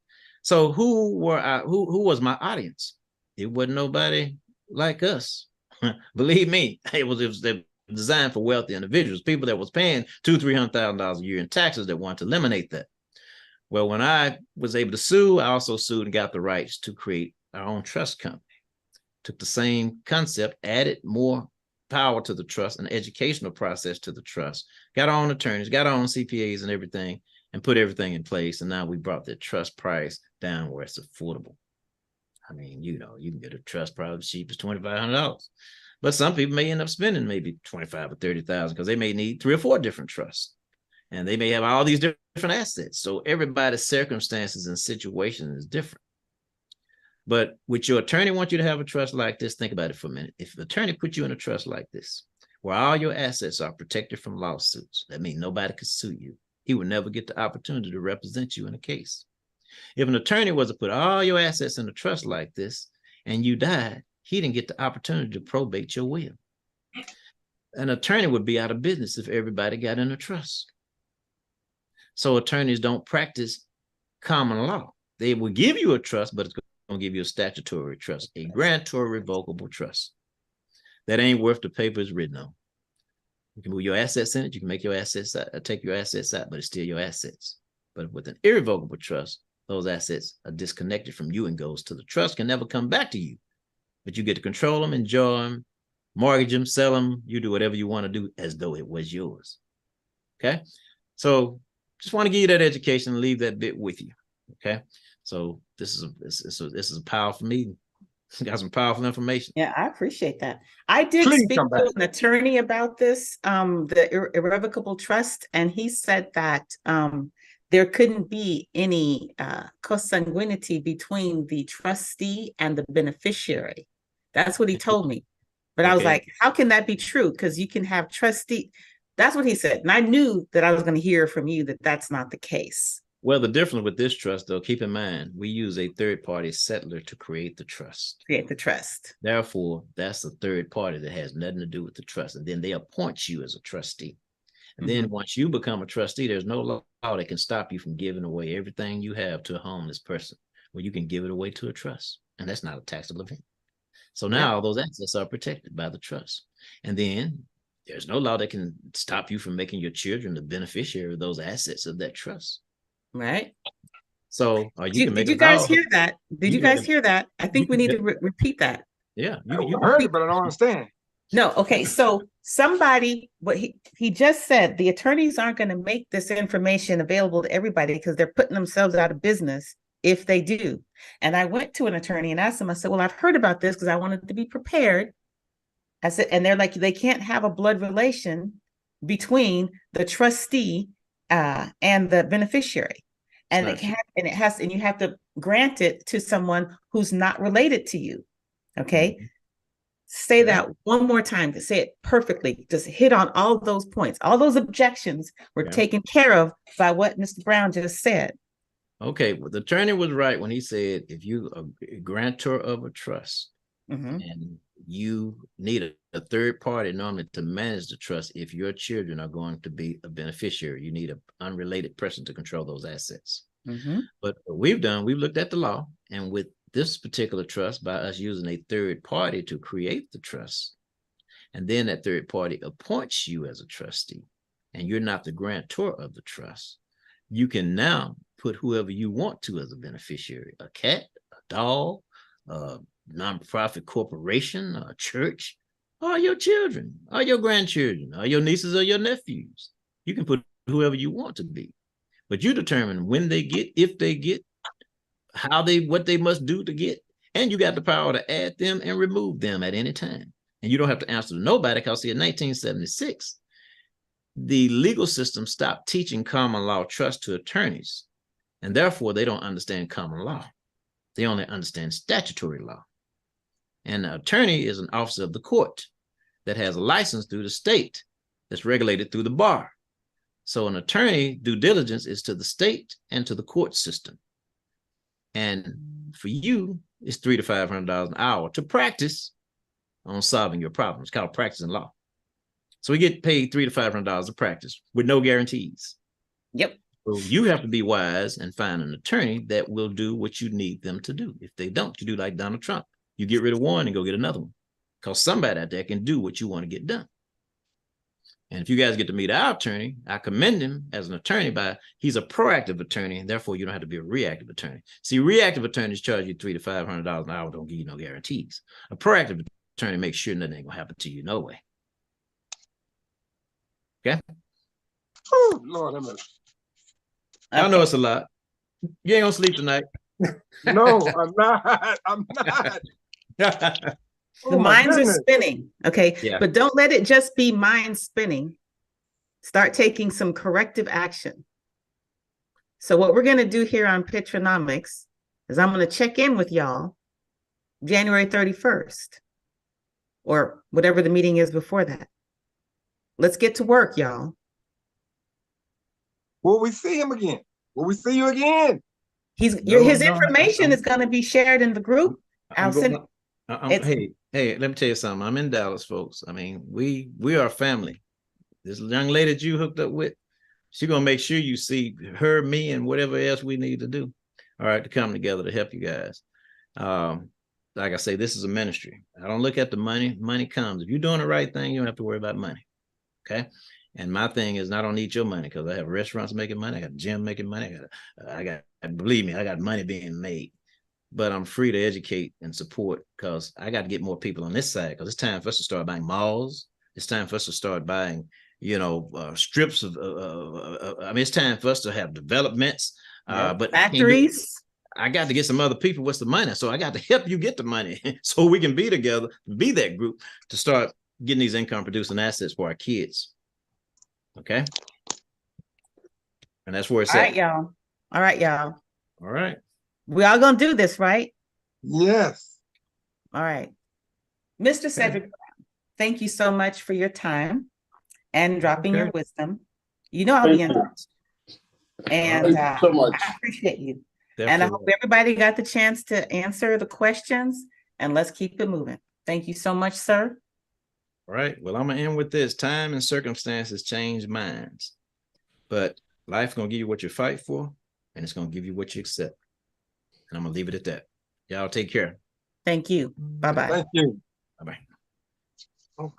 So who was my audience? It wasn't nobody like us. Believe me, it was designed for wealthy individuals, people that was paying $200,000 to $300,000 a year in taxes that wanted to eliminate that. Well, when I was able to sue, I also sued and got the rights to create our own trust company. Took the same concept, added more power to the trust, an educational process to the trust, got our own attorneys, got our own CPAs and everything, and put everything in place. And now we brought the trust price down where it's affordable. I mean, you can get a trust probably as cheap as $2,500. But some people may end up spending maybe $25,000 or $30,000 because they may need 3 or 4 different trusts. And they may have all these different assets. So everybody's circumstances and situation is different. But with your attorney wants you to have a trust like this, think about it for a minute. If the attorney put you in a trust like this, where all your assets are protected from lawsuits, that means nobody could sue you. He would never get the opportunity to represent you in a case. If an attorney was to put all your assets in a trust like this and you died, he didn't get the opportunity to probate your will. An attorney would be out of business if everybody got in a trust. So attorneys don't practice common law. They will give you a trust, but it's going to give you a statutory trust, a grantor revocable trust. That ain't worth the paper it's written on. You can move your assets in it. You can make your assets out, take your assets out, but it's still your assets. But with an irrevocable trust, those assets are disconnected from you and goes to the trust, can never come back to you. But you get to control them, enjoy them, mortgage them, sell them. You do whatever you want to do as though it was yours. Okay? So just want to give you that education and leave that bit with you. Okay? So this is a powerful meeting. Got some powerful information. Yeah, I appreciate that. I did speak to an attorney about this, the irrevocable trust, and he said that there couldn't be any consanguinity between the trustee and the beneficiary. That's what he told me. But I was like, how can that be true? Because you can have trustee. That's what he said. And I knew that I was going to hear from you that that's not the case. Well, the difference with this trust, though, keep in mind, we use a third-party settler to create the trust. Create the trust. Therefore, that's a third party that has nothing to do with the trust. And then they appoint you as a trustee. And then once you become a trustee, there's no law that can stop you from giving away everything you have to a homeless person. Well, you can give it away to a trust. And that's not a taxable event. So now those assets are protected by the trust. And then there's no law that can stop you from making your children the beneficiary of those assets of that trust. Right. So did you guys hear that? Did you guys hear that? I think we need to repeat that. Yeah. You heard it, but I don't understand. No. Okay. So somebody, what he just said, the attorneys aren't going to make this information available to everybody because they're putting themselves out of business if they do. And I went to an attorney and asked him, I said, well, I've heard about this because I wanted to be prepared. I said, and they're like, they can't have a blood relation between the trustee and the beneficiary. And you have to grant it to someone who's not related to you. Okay. Say that one more time, to say it perfectly. Just hit on all those points. All those objections were taken care of by what Mr. Brown just said. Okay. Well, the attorney was right when he said, if you are a grantor of a trust and you need a third party normally to manage the trust, if your children are going to be a beneficiary, you need an unrelated person to control those assets. But what we've done, we've looked at the law, and with this particular trust, by us using a third party to create the trust, and then that third party appoints you as a trustee, and you're not the grantor of the trust, you can now put whoever you want to as a beneficiary, a cat, a dog, a nonprofit corporation, a church, or your children, or your grandchildren, or your nieces or your nephews. You can put whoever you want to be, but you determine when they get, if they get, what they must do to get, and you got the power to add them and remove them at any time. And you don't have to answer to nobody, because see, in 1976, the legal system stopped teaching common law trust to attorneys, and therefore they don't understand common law. They only understand statutory law. And an attorney is an officer of the court that has a license through the state that's regulated through the bar. So an attorney due diligence is to the state and to the court system. And for you, it's $300 to $500 an hour to practice on solving your problems. It's called practicing law. So we get paid $300 to $500 to practice with no guarantees. Yep. So you have to be wise and find an attorney that will do what you need them to do. If they don't, you do like Donald Trump. You get rid of one and go get another one, because somebody out there can do what you want to get done. And if you guys get to meet our attorney, I commend him as an attorney he's a proactive attorney, and therefore you don't have to be a reactive attorney. See, reactive attorneys charge you $300 to $500 an hour, don't give you no guarantees. A proactive attorney makes sure nothing ain't gonna happen to you no way. Okay? Oh, Lord, I know it's a lot. You ain't gonna sleep tonight. No, I'm not. I'm not. The minds are spinning. Okay. Yeah. But don't let it just be mind spinning. Start taking some corrective action. So what we're going to do here on Pitranomics is I'm going to check in with y'all January 31st, or whatever the meeting is before that. Let's get to work, y'all. Will we see him again? Will we see you again? His information is going to be shared in the group. Hey, let me tell you something. I'm in Dallas, folks. I mean, we are family. This young lady that you hooked up with, she's gonna make sure you see her, me, and whatever else we need to do. All right, to come together to help you guys. Like I say, this is a ministry. I don't look at the money. Money comes. If you're doing the right thing, you don't have to worry about money. Okay. And my thing is, I don't need your money because I have restaurants making money. I got a gym making money. Believe me, I got money being made. But I'm free to educate and support because I got to get more people on this side because it's time for us to start buying malls. It's time for us to start buying, strips of, it's time for us to have developments. But factories. I got to get some other people with the money. So I got to help you get the money so we can be together, be that group to start getting these income producing assets for our kids. Okay. And that's where it's at. All right, y'all. All right. We all gonna do this, right? Yes. All right. Mr. Cedric Brown, thank you so much for your time and dropping your wisdom. I'll be in touch. And thank you so much. I appreciate you. Definitely. And I hope everybody got the chance to answer the questions, and let's keep it moving. Thank you so much, sir. All right. Well, I'm going to end with this. Time and circumstances change minds, but life is going to give you what you fight for, and it's going to give you what you accept. And I'm going to leave it at that. Y'all take care. Thank you. Bye-bye. Thank you. Bye-bye.